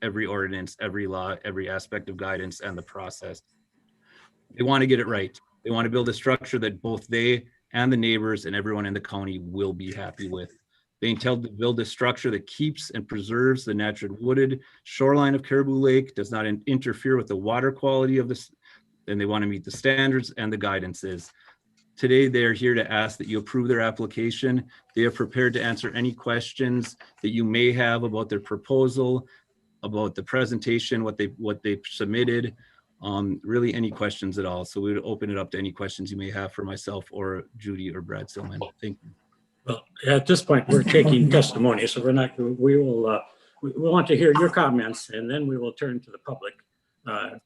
every ordinance, every law, every aspect of guidance and the process. They want to get it right. They want to build a structure that both they and the neighbors and everyone in the county will be happy with. They intend to build a structure that keeps and preserves the natural wooded shoreline of Caribou Lake, does not interfere with the water quality of this, and they want to meet the standards and the guidances. Today, they are here to ask that you approve their application. They are prepared to answer any questions that you may have about their proposal, about the presentation, what they submitted, really any questions at all. So we would open it up to any questions you may have for myself or Judy or Brad Silman. Thank you. Well, at this point, we're taking testimony, so we want to hear your comments, and then we will turn to the public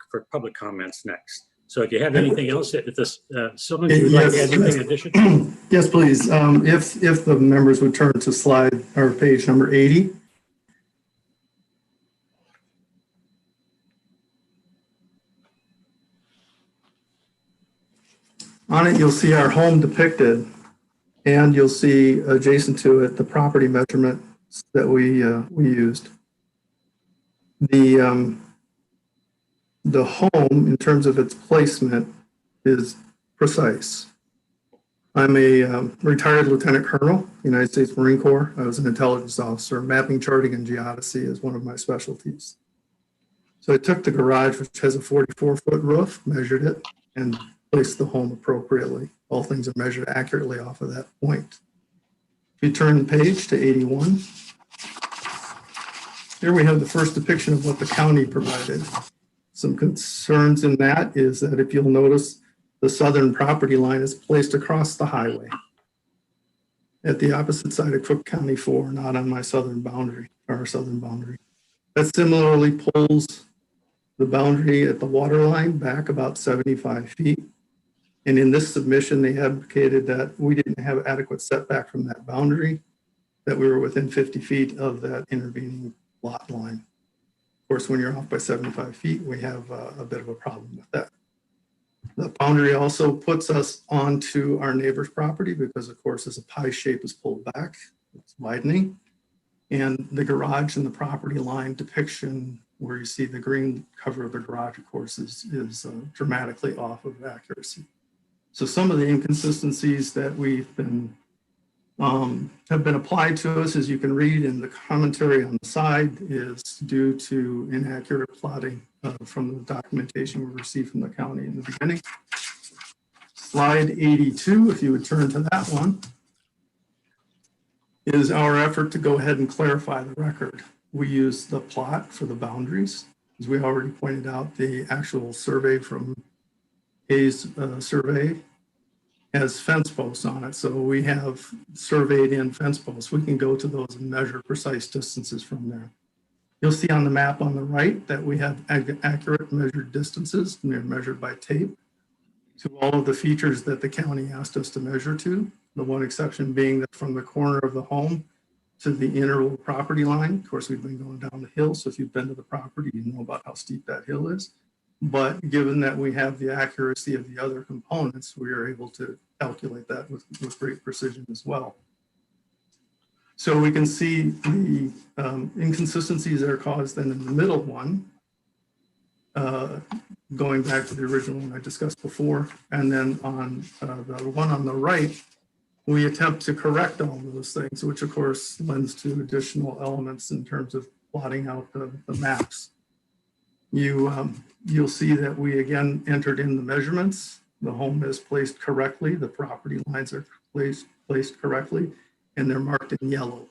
for public comments next. So if you have anything else, if this, Silman, would you like to add anything additional? Yes, please. If the members would turn to slide or page number 80. On it, you'll see our home depicted, and you'll see adjacent to it the property measurements that we used. The home, in terms of its placement, is precise. I'm a retired Lieutenant Colonel, United States Marine Corps. I was an intelligence officer. Mapping, charting, and geodesy is one of my specialties. So I took the garage, which has a 44-foot roof, measured it, and placed the home appropriately. All things are measured accurately off of that point. If you turn the page to 81, here we have the first depiction of what the county provided. Some concerns in that is that if you'll notice, the southern property line is placed across the highway at the opposite side of Cook County 4, not on my southern boundary, our southern boundary. That similarly pulls the boundary at the water line back about 75 feet. And in this submission, they advocated that we didn't have adequate setback from that boundary, that we were within 50 feet of that intervening lot line. Of course, when you're off by 75 feet, we have a bit of a problem with that. The boundary also puts us onto our neighbor's property because, of course, as a pie shape is pulled back, it's widening. And the garage and the property line depiction, where you see the green cover of the garage, of course, is dramatically off of accuracy. So some of the inconsistencies that we've been have been applied to us, as you can read in the commentary on the side, is due to inaccurate plotting from the documentation we received from the county in the beginning. Slide 82, if you would turn to that one, is our effort to go ahead and clarify the record. We use the plot for the boundaries. As we already pointed out, the actual survey from Hayes survey has fence posts on it. So we have surveyed in fence posts. We can go to those and measure precise distances from there. You'll see on the map on the right that we have accurate measured distances, and they're measured by tape to all of the features that the county asked us to measure to. The one exception being that from the corner of the home to the inner property line. Of course, we've been going down the hill. So if you've been to the property, you know about how steep that hill is. But given that we have the accuracy of the other components, we are able to calculate that with great precision as well. So we can see the inconsistencies that are caused then in the middle one, going back to the original one I discussed before. And then on the one on the right, we attempt to correct all of those things, which of course lends to additional elements in terms of plotting out the maps. You'll see that we again entered in the measurements. The home is placed correctly. The property lines are placed correctly, and they're marked in yellow.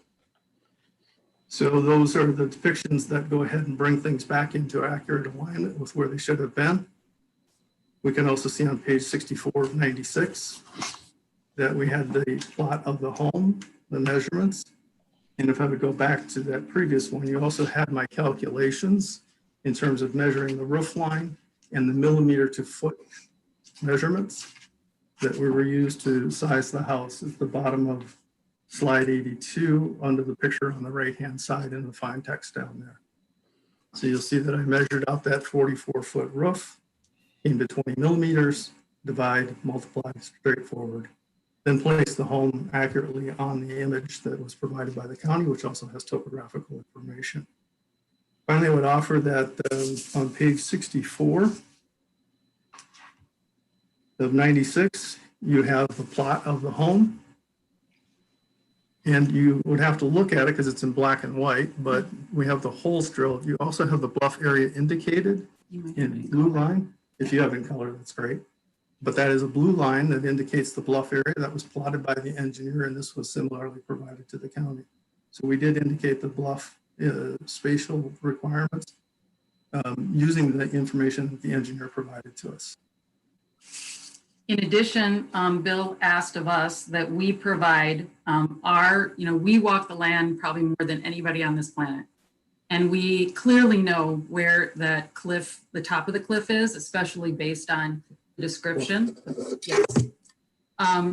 So those are the depictions that go ahead and bring things back into accurate alignment with where they should have been. We can also see on page 64 of 96 that we had the plot of the home, the measurements. And if I would go back to that previous one, you also had my calculations in terms of measuring the roof line and the millimeter to foot measurements that were used to size the house at the bottom of slide 82 under the picture on the right-hand side in the fine text down there. So you'll see that I measured out that 44-foot roof, came to 20 millimeters, divide, multiply, straightforward. Then place the home accurately on the image that was provided by the county, which also has topographical information. Finally, I would offer that on page 64 of 96, you have the plot of the home. And you would have to look at it because it's in black and white, but we have the holes drilled. You also have the bluff area indicated in blue line. If you have it in color, that's great. But that is a blue line that indicates the bluff area that was plotted by the engineer, and this was similarly provided to the county. So we did indicate the bluff spatial requirements using the information that the engineer provided to us. In addition, Bill asked of us that we provide we walk the land probably more than anybody on this planet. And we clearly know where that cliff, the top of the cliff is, especially based on the description. Yes.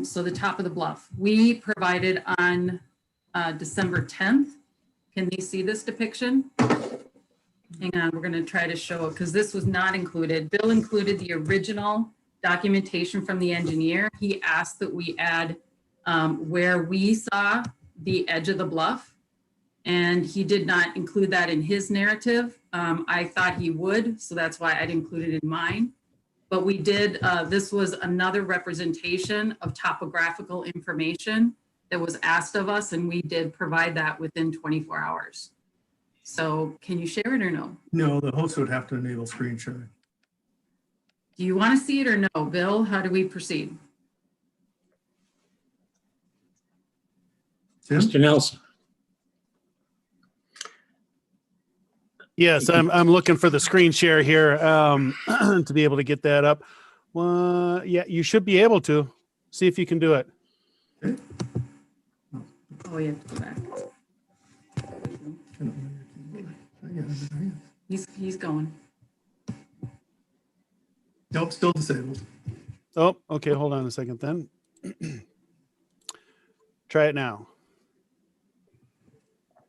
So the top of the bluff. We provided on December 10th. Can you see this depiction? Hang on, we're going to try to show it because this was not included. Bill included the original documentation from the engineer. He asked that we add where we saw the edge of the bluff, and he did not include that in his narrative. I thought he would, so that's why I'd include it in mine. But we did, this was another representation of topographical information that was asked of us, and we did provide that within 24 hours. So can you share it or no? No, the host would have to enable screen sharing. Do you want to see it or no? Bill, how do we proceed? Tim? Mr. Nelson. Yes, I'm looking for the screen share here to be able to get that up. Well, yeah, you should be able to. See if you can do it. Oh, you have to go back. He's going. Nope, still disabled. Oh, okay. Hold on a second then. Try it now.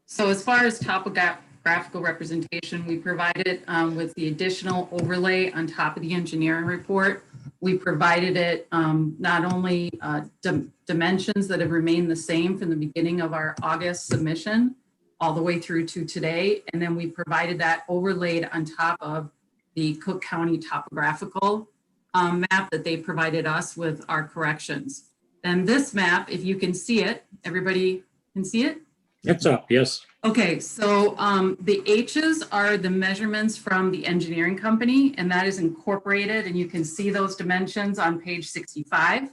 So as far as topographical representation, we provided with the additional overlay on top of the engineering report. We provided it not only dimensions that have remained the same from the beginning of our August submission all the way through to today. And then we provided that overlaid on top of the Cook County topographical map that they provided us with our corrections. And this map, if you can see it, everybody can see it? It's up, yes. Okay, so the H's are the measurements from the engineering company, and that is incorporated, and you can see those dimensions on page 65.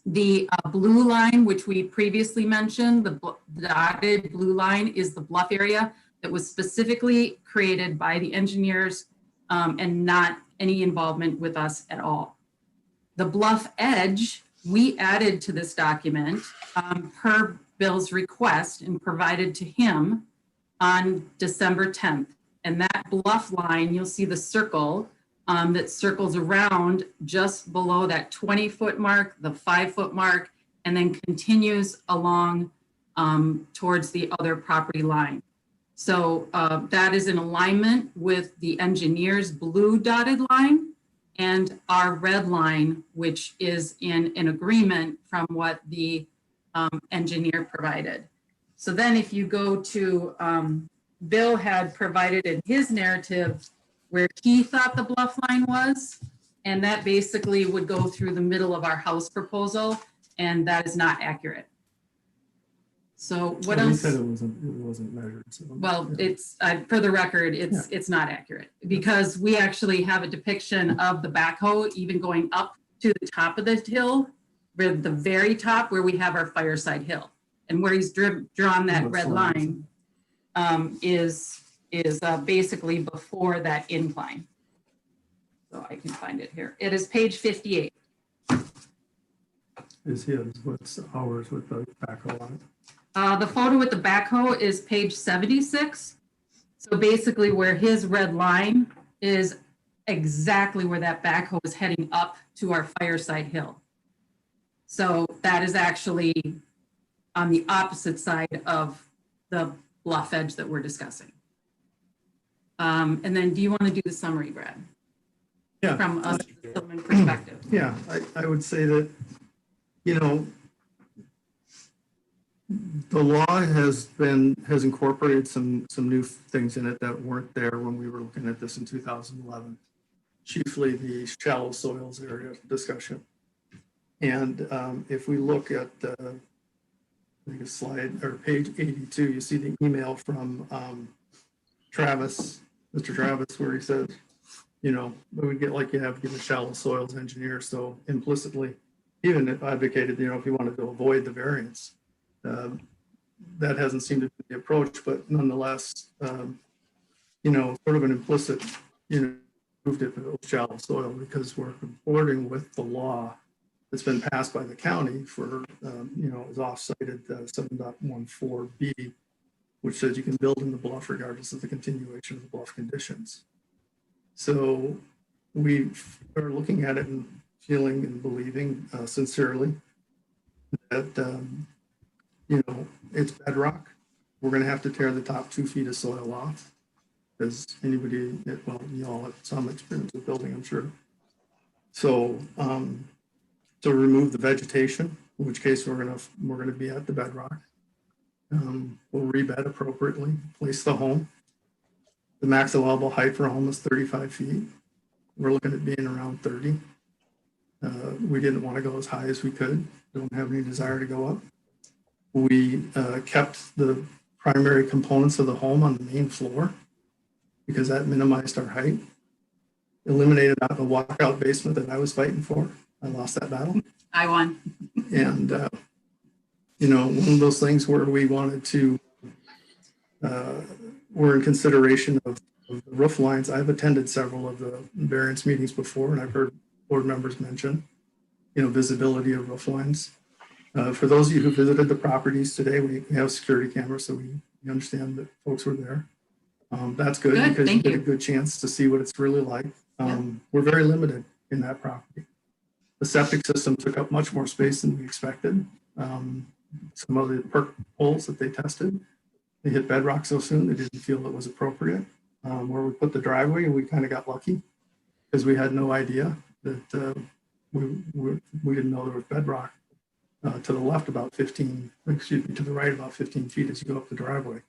The blue line, which we previously mentioned, the dotted blue line is the bluff area that was specifically created by the engineers and not any involvement with us at all. The bluff edge, we added to this document per Bill's request and provided to him on December 10th. And that bluff line, you'll see the circle that circles around just below that 20-foot mark, the 5-foot mark, and then continues along towards the other property line. So that is in alignment with the engineer's blue dotted line and our red line, which is in an agreement from what the engineer provided. So then if you go to, Bill had provided in his narrative where he thought the bluff line was, and that basically would go through the middle of our house proposal, and that is not accurate. So what else? He said it wasn't measured. So, well, yeah. it's for the record, it's not accurate because we actually have a depiction of the backhoe even going up to the top of the hill, where the very top where we have our fireside hill, and where he's drawn that red line is basically before that incline. So I can find it here. It is page 58. Is his, what's ours with the backhoe on it? The photo with the backhoe is page 76. So basically where his red line is exactly where that backhoe is heading up to our fireside hill. So that is actually on the opposite side of the bluff edge that we're discussing. And then do you want to do the summary, Brad? Yeah. From a settlement perspective. Yeah, I would say that, you know, the law has incorporated some new things in it that weren't there when we were looking at this in 2011, chiefly the shallow soils area discussion. And if we look at I think a slide or page 82, you see the email from Travis, Mr. Travis, where he says, you know, we would get like you have to give a shallow soils engineer. So implicitly, even advocated, you know, if you wanted to avoid the variance. That hasn't seemed to be the approach, but nonetheless, you know, sort of an implicit, you know, moved it to shallow soil because we're comporting with the law that's been passed by the county for, you know, is off-cited 7.14B, which says you can build in the bluff regardless of the continuation of the bluff conditions. So we are looking at it and feeling and believing sincerely that, you know, it's bedrock. We're going to have to tear the top 2 feet of soil off because anybody, well, you all have some experience with building, I'm sure. So, to remove the vegetation, in which case we're going to be at the bedrock. We'll rebed appropriately, place the home. The max allowable height for a home is 35 feet. We're looking at being around 30. We didn't want to go as high as we could. Don't have any desire to go up. We kept the primary components of the home on the main floor because that minimized our height. Eliminated out the walkout basement that I was fighting for. I lost that battle. I won. And, you know, one of those things where we wanted to, we're in consideration of the roof lines. I've attended several of the variance meetings before, and I've heard board members mention, you know, visibility of roof lines. For those of you who visited the properties today, we have security cameras, so we understand that folks were there. That's good because you get a good chance to see what it's really like. We're very limited in that property. The septic system took up much more space than we expected. Some of the perk holes that they tested, they hit bedrock so soon they didn't feel it was appropriate. Where we put the driveway, we kind of got lucky because we had no idea that we didn't know there was bedrock to the left about 15, excuse me, to the right about 15 feet as you go up the driveway.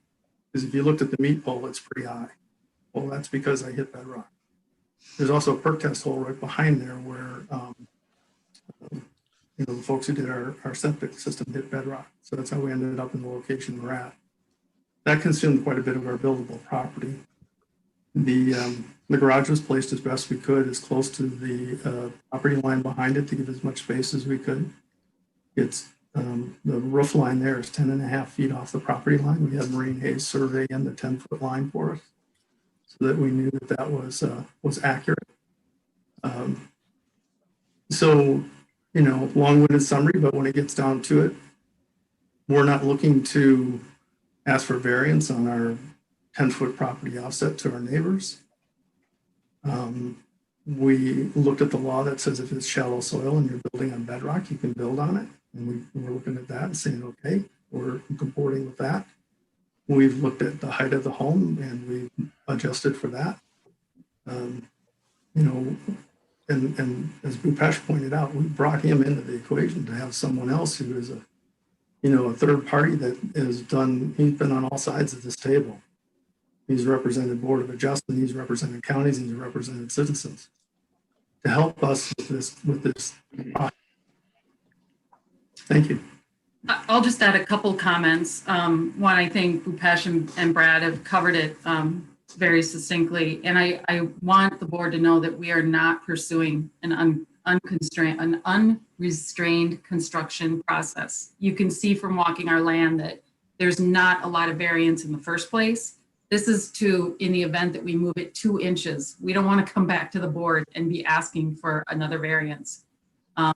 Because if you looked at the meat pole, it's pretty high. Well, that's because I hit bedrock. There's also a perk test hole right behind there where, you know, the folks who did our septic system hit bedrock. So that's how we ended up in the location we're at. That consumed quite a bit of our buildable property. The garage was placed as best we could, as close to the property line behind it to give as much space as we could. It's the roof line there is 10.5 feet off the property line. We had Marine Hayes survey in the 10-foot line for us so that we knew that that was accurate. So, you know, long-winded summary, but when it gets down to it, we're not looking to ask for variance on our 10-foot property offset to our neighbors. We looked at the law that says if it's shallow soil and you're building on bedrock, you can build on it. And we're looking at that and saying, okay, we're comporting with that. We've looked at the height of the home and we've adjusted for that. You know, and as Bhupesh pointed out, we brought him into the equation to have someone else who is a, you know, a third party that has done, he's been on all sides of this table. He's represented Board of Adjustment, he's represented counties, he's represented citizens to help us with this. Thank you. I'll just add a couple comments. One, I think Bhupesh and Brad have covered it very succinctly. And I want the board to know that we are not pursuing an unrestrained construction process. You can see from walking our land that there's not a lot of variance in the first place. This is in the event that we move it 2 inches. We don't want to come back to the board and be asking for another variance.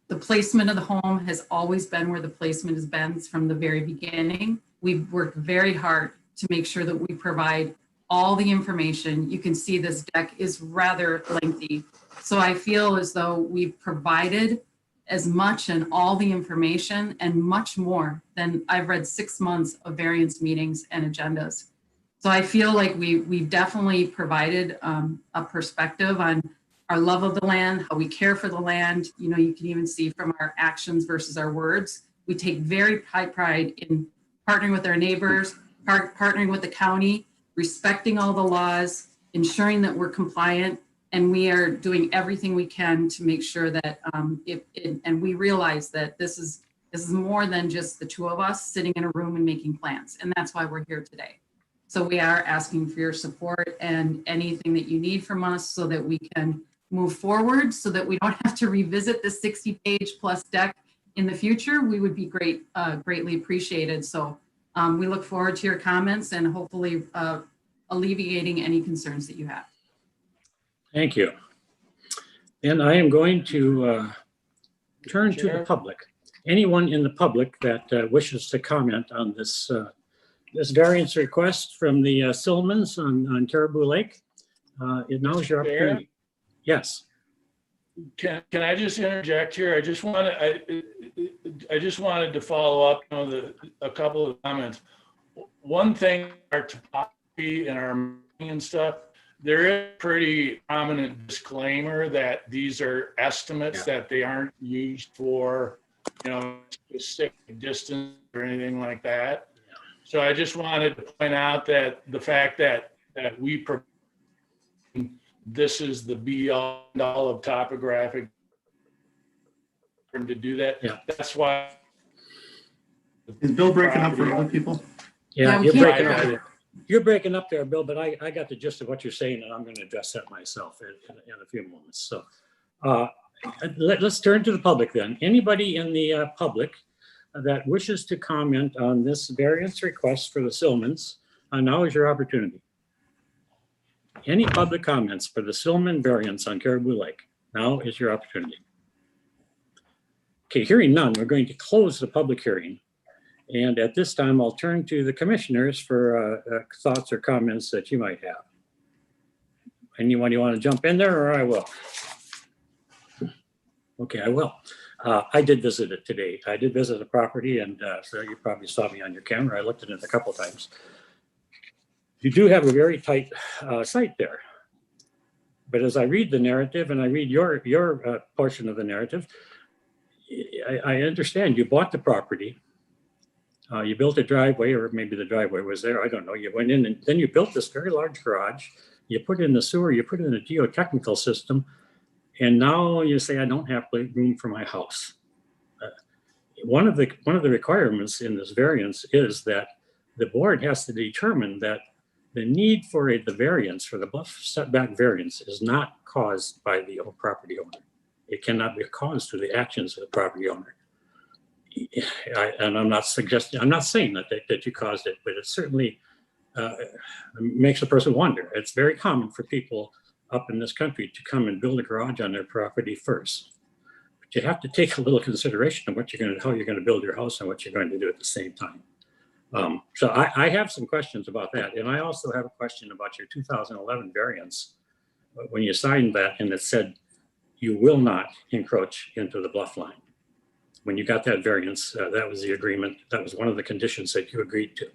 The placement of the home has always been where the placement has been from the very beginning. We've worked very hard to make sure that we provide all the information. You can see this deck is rather lengthy. So I feel as though we've provided as much and all the information and much more than I've read 6 months of variance meetings and agendas. So I feel like we've definitely provided a perspective on our love of the land, how we care for the land. You know, you can even see from our actions versus our words. We take very high pride in partnering with our neighbors, partnering with the county, respecting all the laws, ensuring that we're compliant, and we are doing everything we can to make sure that and we realize that this is more than just the two of us sitting in a room and making plans, and that's why we're here today. So we are asking for your support and anything that you need from us so that we can move forward, so that we don't have to revisit the 60-page plus deck in the future. We would be greatly appreciated. So we look forward to your comments and hopefully alleviating any concerns that you have. Thank you. And I am going to turn to the public. Anyone in the public that wishes to comment on this this variance request from the Silmans on Caribou Lake, now is your opportunity. Yes. Can I just interject here? I just wanted to follow up on a couple of comments. One thing, our topography and our and stuff, there is a pretty prominent disclaimer that these are estimates, that they aren't used for, you know, specific distance or anything like that. So I just wanted to point out that the fact that we provide this is the be all and all of topographic to do that. Yeah. That's why. Is Bill breaking up for other people? Yeah, we you're can't breaking hear up you. there. You're breaking up there, Bill, but I got the gist of what you're saying, and I'm going to address that myself in a few moments. So let's turn to the public then. Anybody in the public that wishes to comment on this variance request for the Silmans, now is your opportunity. Any public comments for the Silman variance on Caribou Lake? Now is your opportunity. Okay, hearing none, we're going to close the public hearing. And at this time, I'll turn to the commissioners for thoughts or comments that you might have. Anyone you want to jump in there, or I will? Okay, I will. I did visit it today. I did visit the property, and so you probably saw me on your camera. I looked at it a couple of times. You do have a very tight site there. But as I read the narrative and I read your portion of the narrative, I understand you bought the property. You built a driveway, or maybe the driveway was there. I don't know. You went in and then you built this very large garage. You put in the sewer, you put in a geotechnical system, and now you say, I don't have room for my house. One of the requirements in this variance is that the board has to determine that the need for the variance, for the bluff setback variance, is not caused by the property owner. It cannot be caused through the actions of the property owner. And I'm not suggesting, I'm not saying that you caused it, but it certainly makes a person wonder. It's very common for people up in this country to come and build a garage on their property first. But you have to take a little consideration of how you're going to build your house and what you're going to do at the same time. So I have some questions about that. And I also have a question about your 2011 variance. When you signed that and it said you will not encroach into the bluff line. When you got that variance, that was the agreement. That was one of the conditions that you agreed to.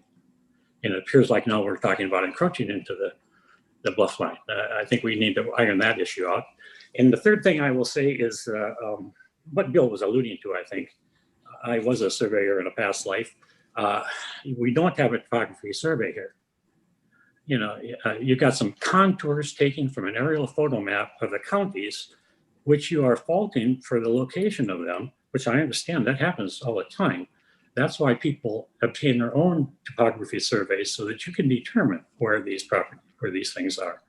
And it appears like now we're talking about encroaching into the bluff line. I think we need to iron that issue out. And the third thing I will say is what Bill was alluding to, I think. I was a surveyor in a past life. We don't have a topography survey here. You know, you've got some contours taken from an aerial photo map of the counties, which you are faulting for the location of them, which I understand that happens all the time. That's why people obtain their own topography surveys so that you can determine where these things are.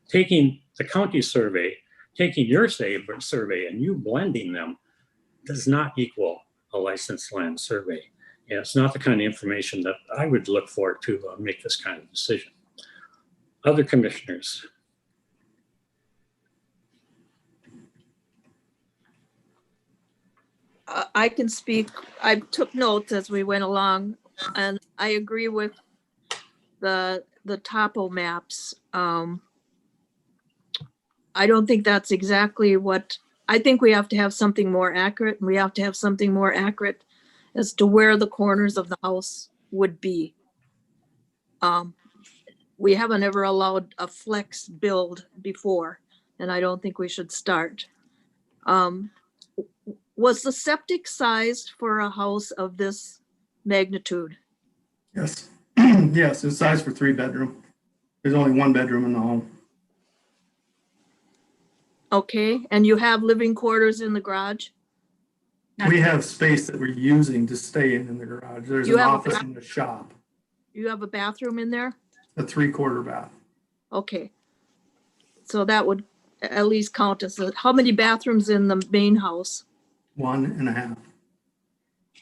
Taking the county survey, taking your survey and you blending them does not equal a licensed land survey. And it's not the kind of information that I would look for to make this kind of decision. Other commissioners. I can speak. I took notes as we went along, and I agree with the topo maps. I don't think that's exactly what, I think we have to have something more accurate, and we have to have something more accurate as to where the corners of the house would be. We haven't ever allowed a flex build before, and I don't think we should start. Was the septic sized for a house of this magnitude? Yes. Yes, it's sized for 3-bedroom. There's only 1 bedroom in the home. Okay, and you have living quarters in the garage? We have space that we're using to stay in the garage. There's You an have a office and a shop, You have a bathroom in there? a 3/4 bath. Okay. So that would at least count as how many bathrooms in the main house? 1.5.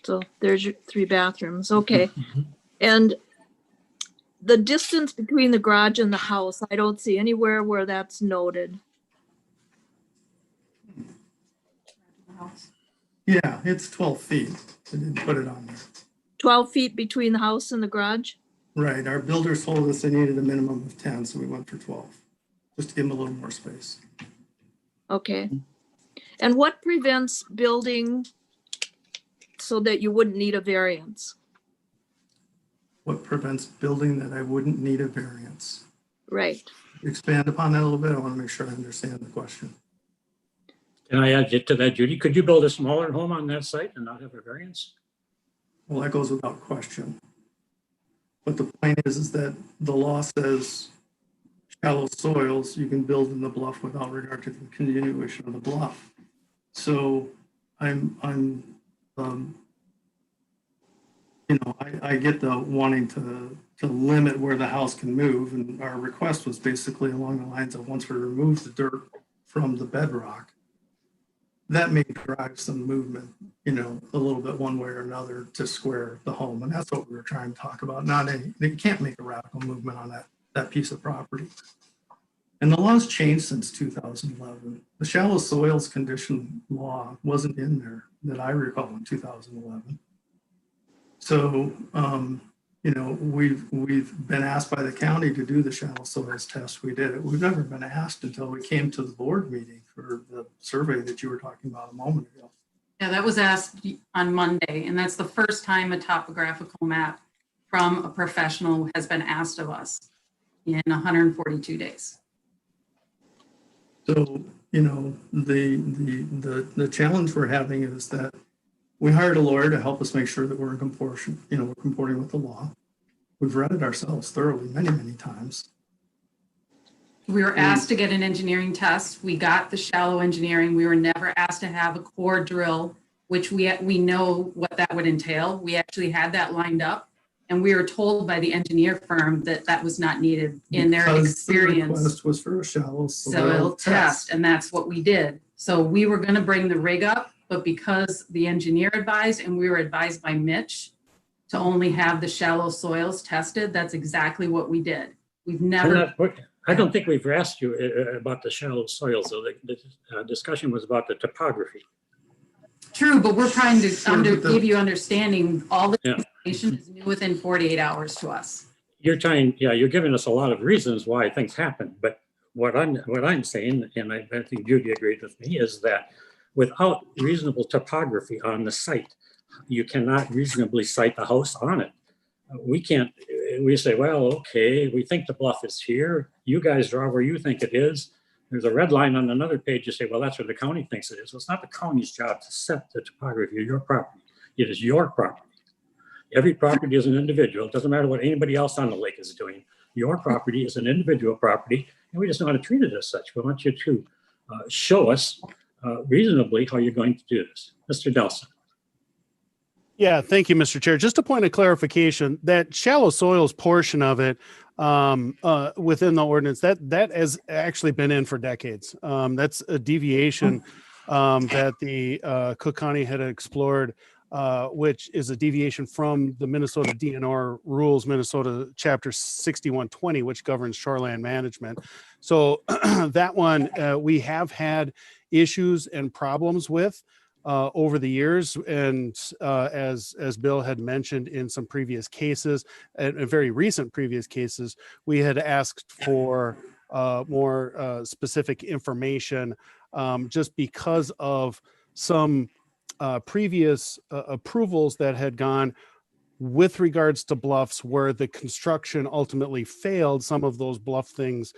So there's your 3 bathrooms. Okay. And the distance between the garage and the house, I don't see anywhere where that's noted. Yeah, it's 12 feet. I didn't put it on there. 12 feet between the house and the garage? Right, our builders told us they needed a minimum of 10, so we went for 12, just to give them a little more space. Okay. And what prevents building so that you wouldn't need a variance? What prevents building that I wouldn't need a variance? Right. Expand upon that a little bit. I want to make sure I understand the question. Can I add to that, Judy? Could you build a smaller home on that site and not have a variance? Well, that goes without question. But the point is that the law says shallow soils, you can build in the bluff without regard to the continuation of the bluff. So I get the wanting to limit where the house can move, and our request was basically along the lines of once we remove the dirt from the bedrock, that may drive some movement, a little bit one way or another to square the home. And that's what we were trying to talk about. They can't make a radical movement on that piece of property. And the law's changed since 2011. The shallow soils condition law wasn't in there that I recall in 2011. So, we've been asked by the county to do the shallow soils test. We did it. We've never been asked until we came to the board meeting for the survey that you were talking about a moment ago. Yeah, that was asked on Monday, and that's the first time a topographical map from a professional has been asked of us in 142 days. So, the challenge we're having is that we hired a lawyer to help us make sure that we're comporting with the law. We've read it ourselves thoroughly many, many times. We were asked to get an engineering test. We got the shallow engineering. We were never asked to have a core drill, which we know what that would entail. We actually had that lined up, and we were told by the engineer firm that that was not needed in their experience. The request was for a shallow soil test, and that's what we did. So we were going to bring the rig up, but because the engineer advised, and we were advised by Mitch to only have the shallow soils tested, that's exactly what we did. We've never. I don't think we've asked you about the shallow soils. So the discussion was about the topography. True, but we're trying to give you understanding. All the information is new within 48 hours to us. You're giving us a lot of reasons why things happen. But what I'm saying, and I think Judy agreed with me, is that without reasonable topography on the site, you cannot reasonably site the house on it. We can't. We say, well, okay, we think the bluff is here. You guys draw where you think it is. There's a red line on another page. You say, well, that's where the county thinks it is. Well, it's not the county's job to set the topography of your property. It is your property. Every property is an individual. It doesn't matter what anybody else on the lake is doing. Your property is an individual property, and we just want to treat it as such. We want you to show us reasonably how you're going to do this. Mr. Nelson. Yeah, thank you, Mr. Chair. Just a point of clarification, that shallow soils portion of it within the ordinance, that has actually been in for decades. That's a deviation that the Cook County had explored, which is a deviation from the Minnesota DNR rules, Minnesota Chapter 6120, which governs shoreline management. So that one we have had issues and problems with over the years, and as Bill had mentioned in some previous cases, and very recent previous cases, we had asked for more specific information just because of some previous approvals that had gone with regards to bluffs where the construction ultimately failed. Some of those bluff things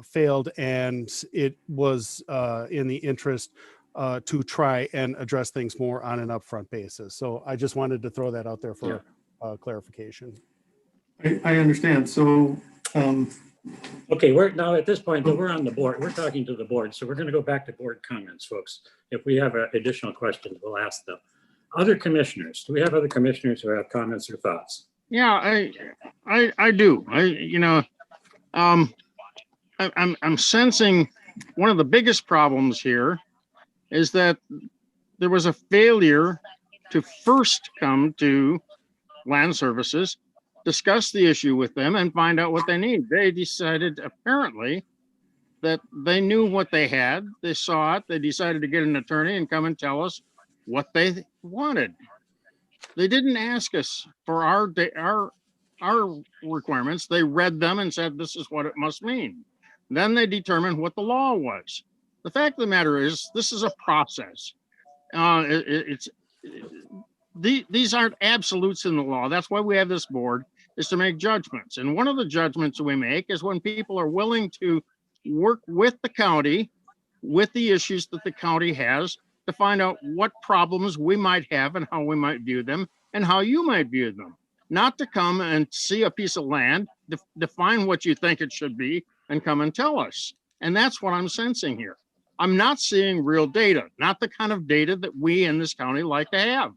failed, and it was in the interest to try and address things more on an upfront basis. So I just wanted to throw that out there for clarification. I understand. So, okay, we're now at this point, but we're on the board. We're talking to the board. So we're going to go back to board comments, folks. If we have additional questions, we'll ask them. Other commissioners, do we have other commissioners who have comments or thoughts? Yeah, I do. I'm sensing one of the biggest problems here is that there was a failure to first come to land services, discuss the issue with them, and find out what they need. They decided apparently that they knew what they had. They saw it. They decided to get an attorney and come and tell us what they wanted. They didn't ask us for our requirements. They read them and said, this is what it must mean. Then they determined what the law was. The fact of the matter is, this is a process. These aren't absolutes in the law. That's why we have this board, is to make judgments. And one of the judgments we make is when people are willing to work with the county, with the issues that the county has, to find out what problems we might have and how we might view them and how you might view them. Not to come and see a piece of land, define what you think it should be, and come and tell us. And that's what I'm sensing here. I'm not seeing real data, not the kind of data that we in this county like to have.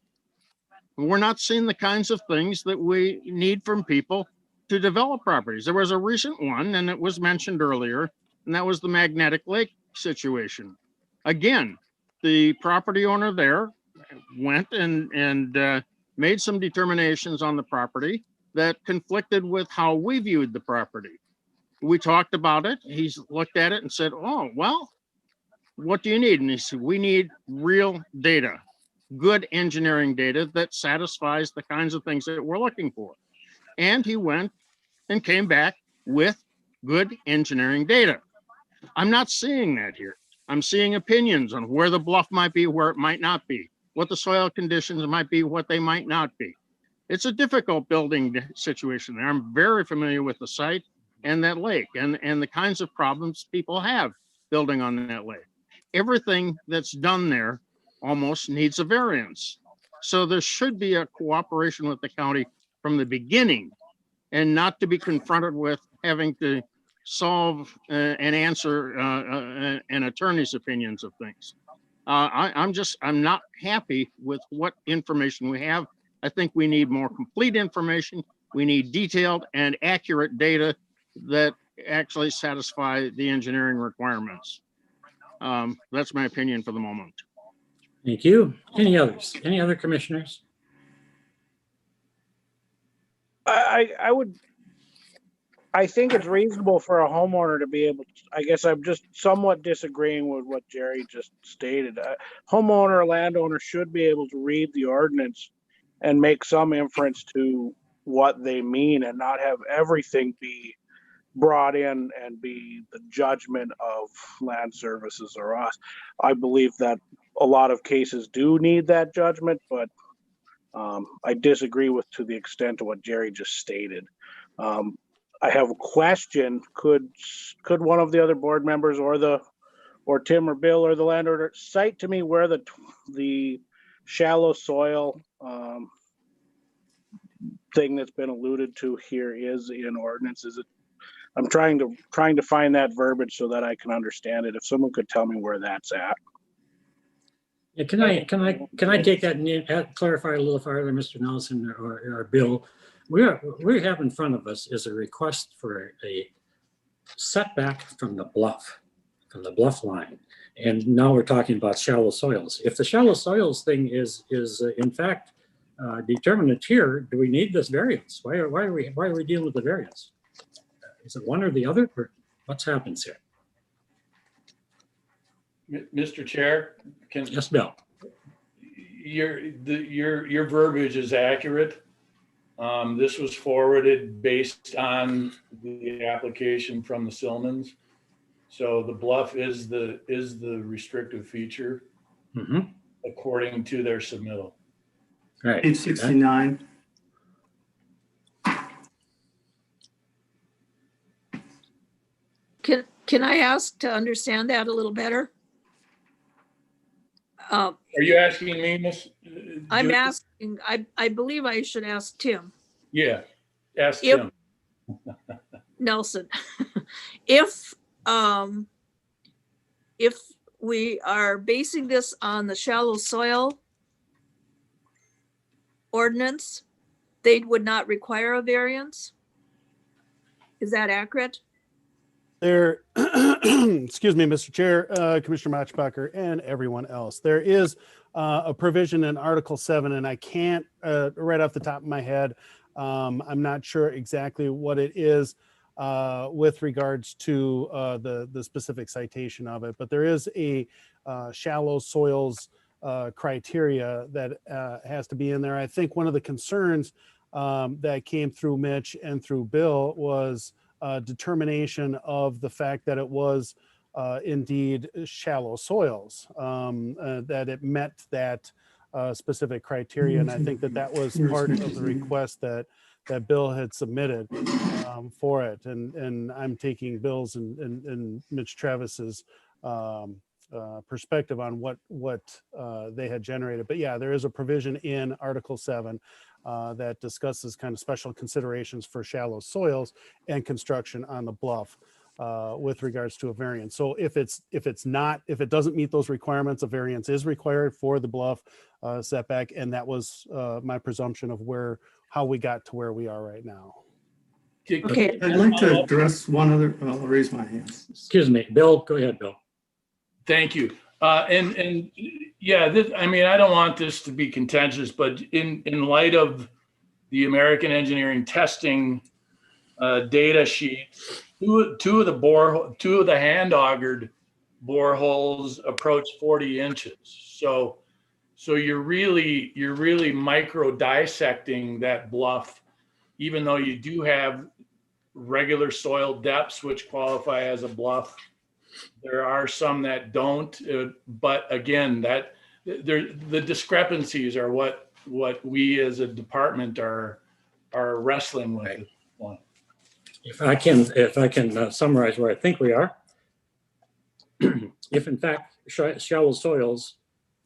We're not seeing the kinds of things that we need from people to develop properties. There was a recent one, and it was mentioned earlier, and that was the Magnetic Lake situation. Again, the property owner there went and made some determinations on the property that conflicted with how we viewed the property. We talked about it. He's looked at it and said, oh, well, what do you need? And he said, we need real data, good engineering data that satisfies the kinds of things that we're looking for. And he went and came back with good engineering data. I'm not seeing that here. I'm seeing opinions on where the bluff might be, where it might not be, what the soil conditions might be, what they might not be. It's a difficult building situation there. I'm very familiar with the site and that lake and the kinds of problems people have building on that lake. Everything that's done there almost needs a variance. So there should be a cooperation with the county from the beginning and not to be confronted with having to solve and answer an attorney's opinions of things. I'm not happy with what information we have. I think we need more complete information. We need detailed and accurate data that actually satisfy the engineering requirements. That's my opinion for the moment. Thank you. Any others? Any other commissioners? I think it's reasonable for a homeowner to be able to, I guess I'm just somewhat disagreeing with what Jerry just stated. Homeowner, landowner should be able to read the ordinance and make some inference to what they mean and not have everything be brought in and be the judgment of land services or us. I believe that a lot of cases do need that judgment, but I disagree with to the extent of what Jerry just stated. I have a question. Could one of the other board members or Tim or Bill or the landowner cite to me where the shallow soil thing that's been alluded to here is in ordinance? Is it? I'm trying to find that verbiage so that I can understand it. If someone could tell me where that's at. Yeah, can I take that and clarify a little further, Mr. Nelson or Bill? We have in front of us is a request for a setback from the bluff line. And now we're talking about shallow soils. If the shallow soils thing is in fact determined here, do we need this variance? Why are we dealing with the variance? Is it one or the other? Or what's happens here? Mr. Chair, Yes, Bill. Your verbiage is accurate. This was forwarded based on the application from the Silmans. So the bluff is the restrictive feature according to their submittal. Right. Page 69. Can I ask to understand that a little better? Are you asking me, Miss? I'm asking, I believe I should ask Tim. Yeah, ask Tim. Nelson. If we are basing this on the shallow soil ordinance, they would not require a variance? Is that accurate? There, excuse me, Mr. Chair, Commissioner Matchbacher, and everyone else. There is a provision in Article 7, and I can't, right off the top of my head, I'm not sure exactly what it is with regards to the specific citation of it, but there is a shallow soils criteria that has to be in there. I think one of the concerns that came through Mitch and through Bill was determination of the fact that it was indeed shallow soils, that it met that specific criteria. And I think that was part of the request that Bill had submitted for it. And I'm taking Bill's and Mitch Travis's perspective on what they had generated. But yeah, there is a provision in Article 7 that discusses kind of special considerations for shallow soils and construction on the bluff. with regards to a variance. So if it doesn't meet those requirements, a variance is required for the bluff setback. And that was my presumption of how we got to where we are right now. Okay. I'd like to address one other, I'll raise my hand. Excuse me, Bill, go ahead, Bill. Thank you. And yeah, I mean, I don't want this to be contentious, but in light of the American Engineering Testing data sheet, two of the hand augered boreholes approach 40 inches. So you're really micro dissecting that bluff, even though you do have regular soil depths which qualify as a bluff. There are some that don't, but again, the discrepancies are what we as a department are wrestling with. If I can summarize where I think we are, if in fact shallow soils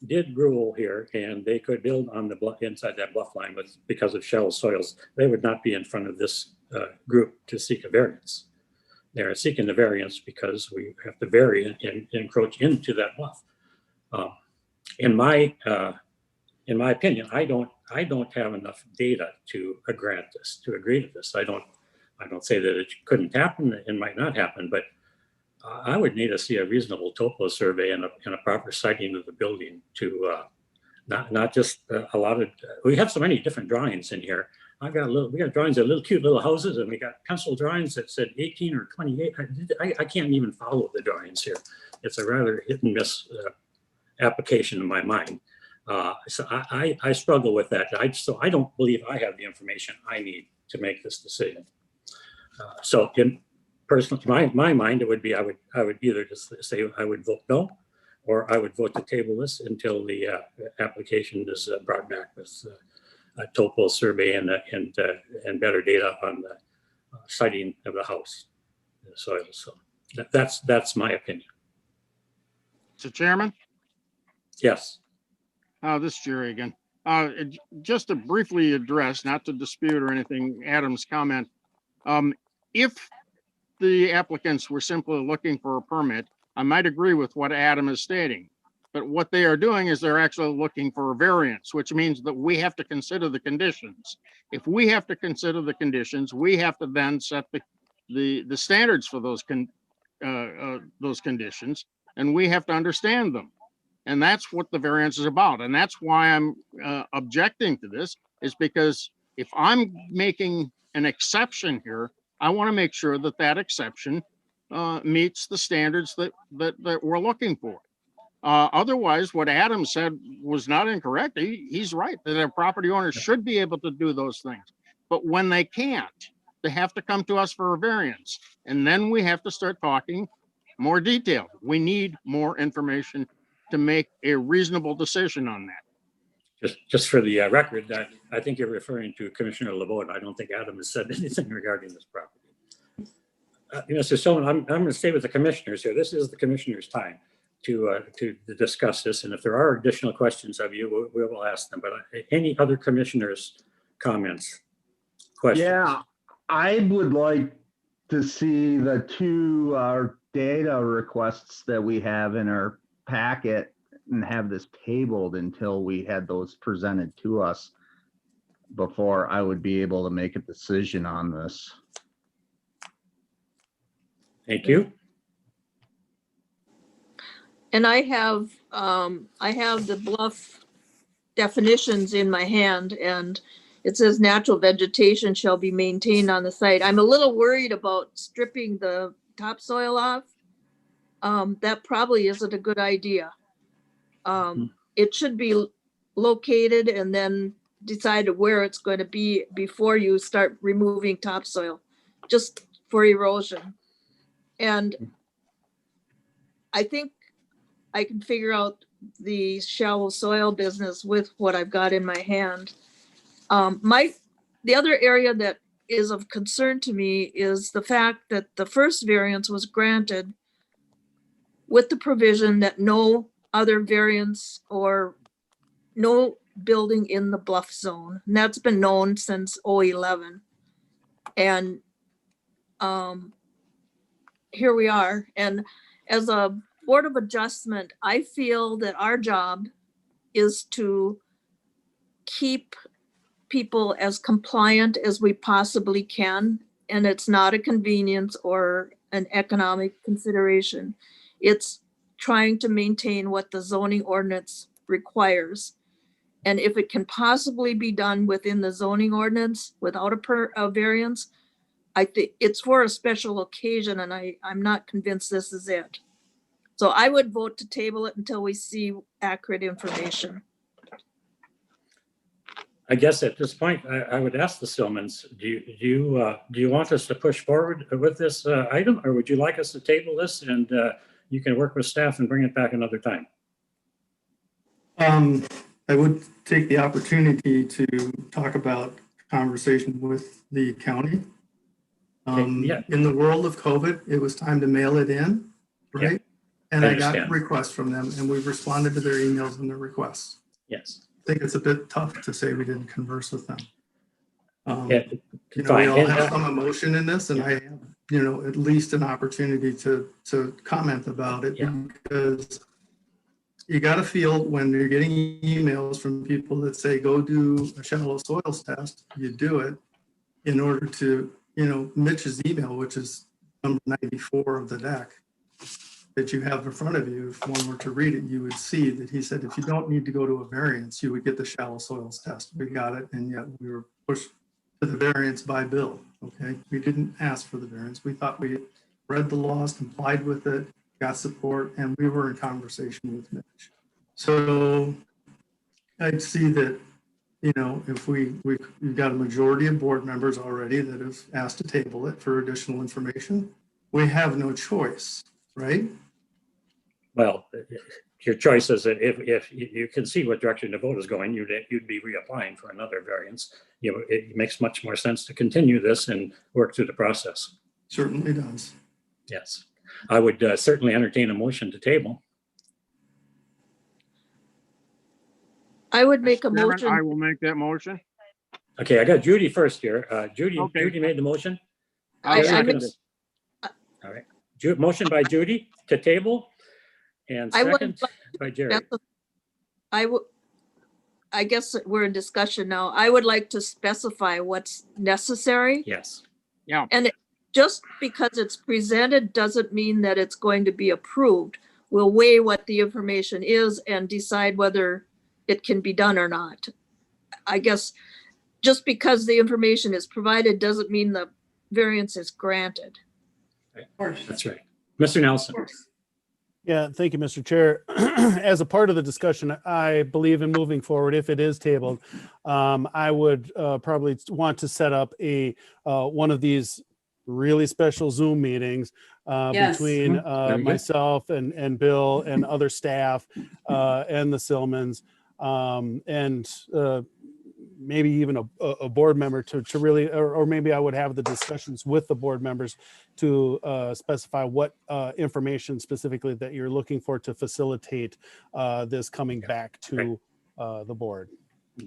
did rule here and they could build on the bluff inside that bluff line, but because of shallow soils, they would not be in front of this group to seek a variance. They're seeking the variance because we have to vary and encroach into that bluff. In my opinion, I don't have enough data to grant this, to agree to this. I don't say that it couldn't happen. It might not happen, but I would need to see a reasonable topo survey and a proper siting of the building to not just a lot of. We have so many different drawings in here. We got drawings of little cute little houses, and we got pencil drawings that said 18 or 28. I can't even follow the drawings here. It's a rather hit and miss application in my mind. So I struggle with that. So I don't believe I have the information I need to make this decision. So in personally, my mind, it would be I would either just say I would vote no, or I would vote to table this until the application is brought back with a topo survey and better data on the siting of the house, the soil. So that's my opinion. Mr. Chairman? Yes. This is Jerry again. Just to briefly address, not to dispute or anything, Adam's comment. If the applicants were simply looking for a permit, I might agree with what Adam is stating. But what they are doing is they're actually looking for a variance, which means that we have to consider the conditions. If we have to consider the conditions, we have to then set the standards for those conditions, and we have to understand them. And that's what the variance is about. And that's why I'm objecting to this, is because if I'm making an exception here, I want to make sure that that exception meets the standards that we're looking for. Otherwise, what Adam said was not incorrect. He's right that a property owner should be able to do those things. But when they can't, they have to come to us for a variance. And then we have to start talking more detail. We need more information to make a reasonable decision on that. Just for the record, I think you're referring to Commissioner LeBeau. I don't think Adam has said anything regarding this property. Mr. Stillman, I'm going to stay with the commissioners here. This is the commissioners' time to discuss this. And if there are additional questions of you, we will ask them. But any other commissioners' comments, questions? Yeah, I would like to see the two data requests that we have in our packet and have this tabled until we had those presented to us before I would be able to make a decision on this. Thank you. And I have the bluff definitions in my hand, and it says natural vegetation shall be maintained on the site. I'm a little worried about stripping the topsoil off. That probably isn't a good idea. It should be located and then decided where it's going to be before you start removing topsoil, just for erosion. And I think I can figure out the shallow soil business with what I've got in my hand. The other area that is of concern to me is the fact that the first variance was granted with the provision that no other variance or no building in the bluff zone. And that's been known since 2011. And here we are. And as a Board of Adjustment, I feel that our job is to keep people as compliant as we possibly can. And it's not a convenience or an economic consideration. It's trying to maintain what the zoning ordinance requires. And if it can possibly be done within the zoning ordinance without a variance, I think it's for a special occasion, and I'm not convinced this is it. So I would vote to table it until we see accurate information. I guess at this point, I would ask the Stillmans, do you want us to push forward with this item, or would you like us to table this and you can work with staff and bring it back another time? I would take the opportunity to talk about conversation with the county. In the world of COVID, it was time to mail it in, right? Yeah, and I got understand. requests from them, and we've responded to their emails and their requests. Yes. I think it's a bit tough to say we didn't converse with them. Yeah, We fine. all have some emotion in this, and I have, at least an opportunity to comment about it, because you got to feel when you're getting emails from people that say, go do a shallow soils test, you do it in order to, Mitch's email, which is number 94 of the deck that you have in front of you, if one were to read it, you would see that he said, if you don't need to go to a variance, you would get the shallow soils test. We got it, and yet we were pushed to the variance by Bill, okay? We didn't ask for the variance. We thought we read the laws, complied with it, got support, and we were in conversation with Mitch. So I'd see that, if we've got a majority of board members already that have asked to table it for additional information, we have no choice, right? Well, your choice is that if you can see what direction the vote is going, you'd be reapplying for another variance. It makes much more sense to continue this and work through the process. Certainly does. Yes, I would certainly entertain a motion to table. I would make a Chairman, motion. I will make that motion. Okay, I got Judy first here. Judy made the motion. I I second would- it. All right. Motion by Judy to table and I would second by Jerry. I guess we're in discussion now. I would like to specify what's necessary. Yes. Yeah. And just because it's presented doesn't mean that it's going to be approved. We'll weigh what the information is and decide whether it can be done or not. I guess just because the information is provided doesn't mean the variance is granted. That's right. Mr. Nelson. Yeah, thank you, Mr. Chair. As a part of the discussion, I believe in moving forward. If it is tabled, I would probably want to set up a one of these really special Zoom meetings between Very good. myself and Bill and other staff and the Silmans, and maybe even a board member to really, or maybe I would have the discussions with the board members to specify what information specifically that you're looking for to facilitate this coming back to the board.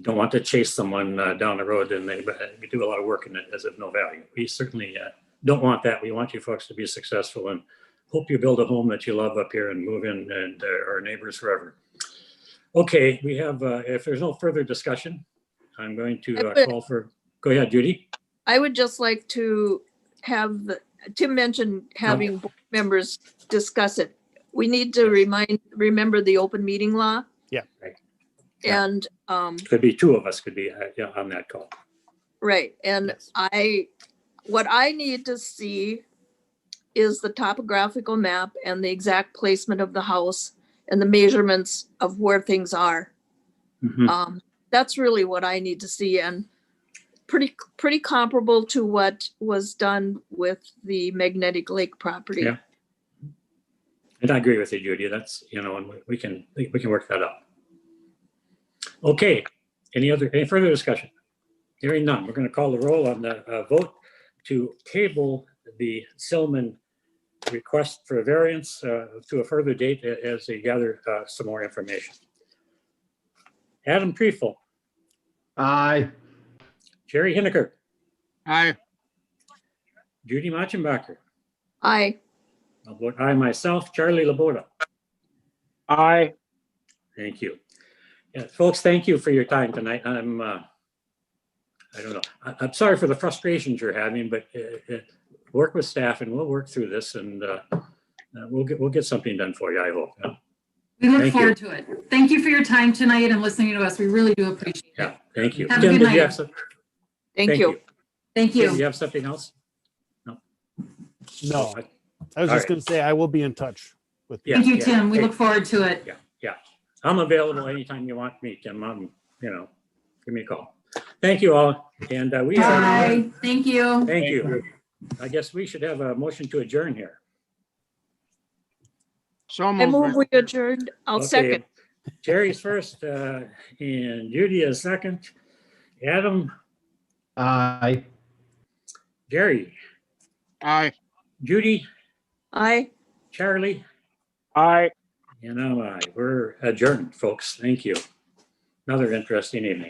Don't want to chase someone down the road and they do a lot of work in it as of no value. We certainly don't want that. We want you folks to be successful and hope you build a home that you love up here and move in and our neighbors forever. Okay, we have, if there's no further discussion, I'm going to call for, go ahead, Judy. I would just like to have, Tim mentioned having board members discuss it. We need to remember the open meeting law. Yeah. Right. And Could be two of us could be on that call. right. And Yes. What I need to see is the topographical map and the exact placement of the house and the measurements of where things are. Mhm. That's really what I need to see, and pretty comparable to what was done with the Magnetic Lake property. Yeah. And I agree with you, Judy. That's, and we can work that out. Okay, any further discussion? Hearing none, we're going to call the roll on the vote to table the Silman request for a variance to a further date as they gather some more information. Adam Priefel, Aye. Jerry Hinneker, Aye. Judy Machenbacher, Aye. I'll vote aye myself. Charlie Laborda. Aye. Thank you. Yeah, folks, thank you for your time tonight. I don't know. I'm sorry for the frustrations you're having, but work with staff and we'll work through this and we'll get something done for you, I hope. Yeah. We look Thank forward to it. Thank you for your time tonight and listening to us. We really do appreciate it. Yeah, thank you. Have a Tim, good did you night. have some? Thank you. Thank Tim, do you. you have something else? No, Oh, I was all just right. going to say, I will be in touch with you. Yeah, Thank you, yeah. Tim. We Hey. look forward to it. Yeah. I'm available anytime you want me, Tim. Give me a call. Thank you all. And we are. Bye. Thank you. Thank you. I guess we should have a motion to adjourn here. So I move moved. we adjourned. I'll Okay, second. Jerry's first, and Judy is second. Adam, Aye. Jerry, Aye. Judy, Aye. Charlie, Aye. and I'm aye. We're adjourned, folks. Thank you. Another interesting evening.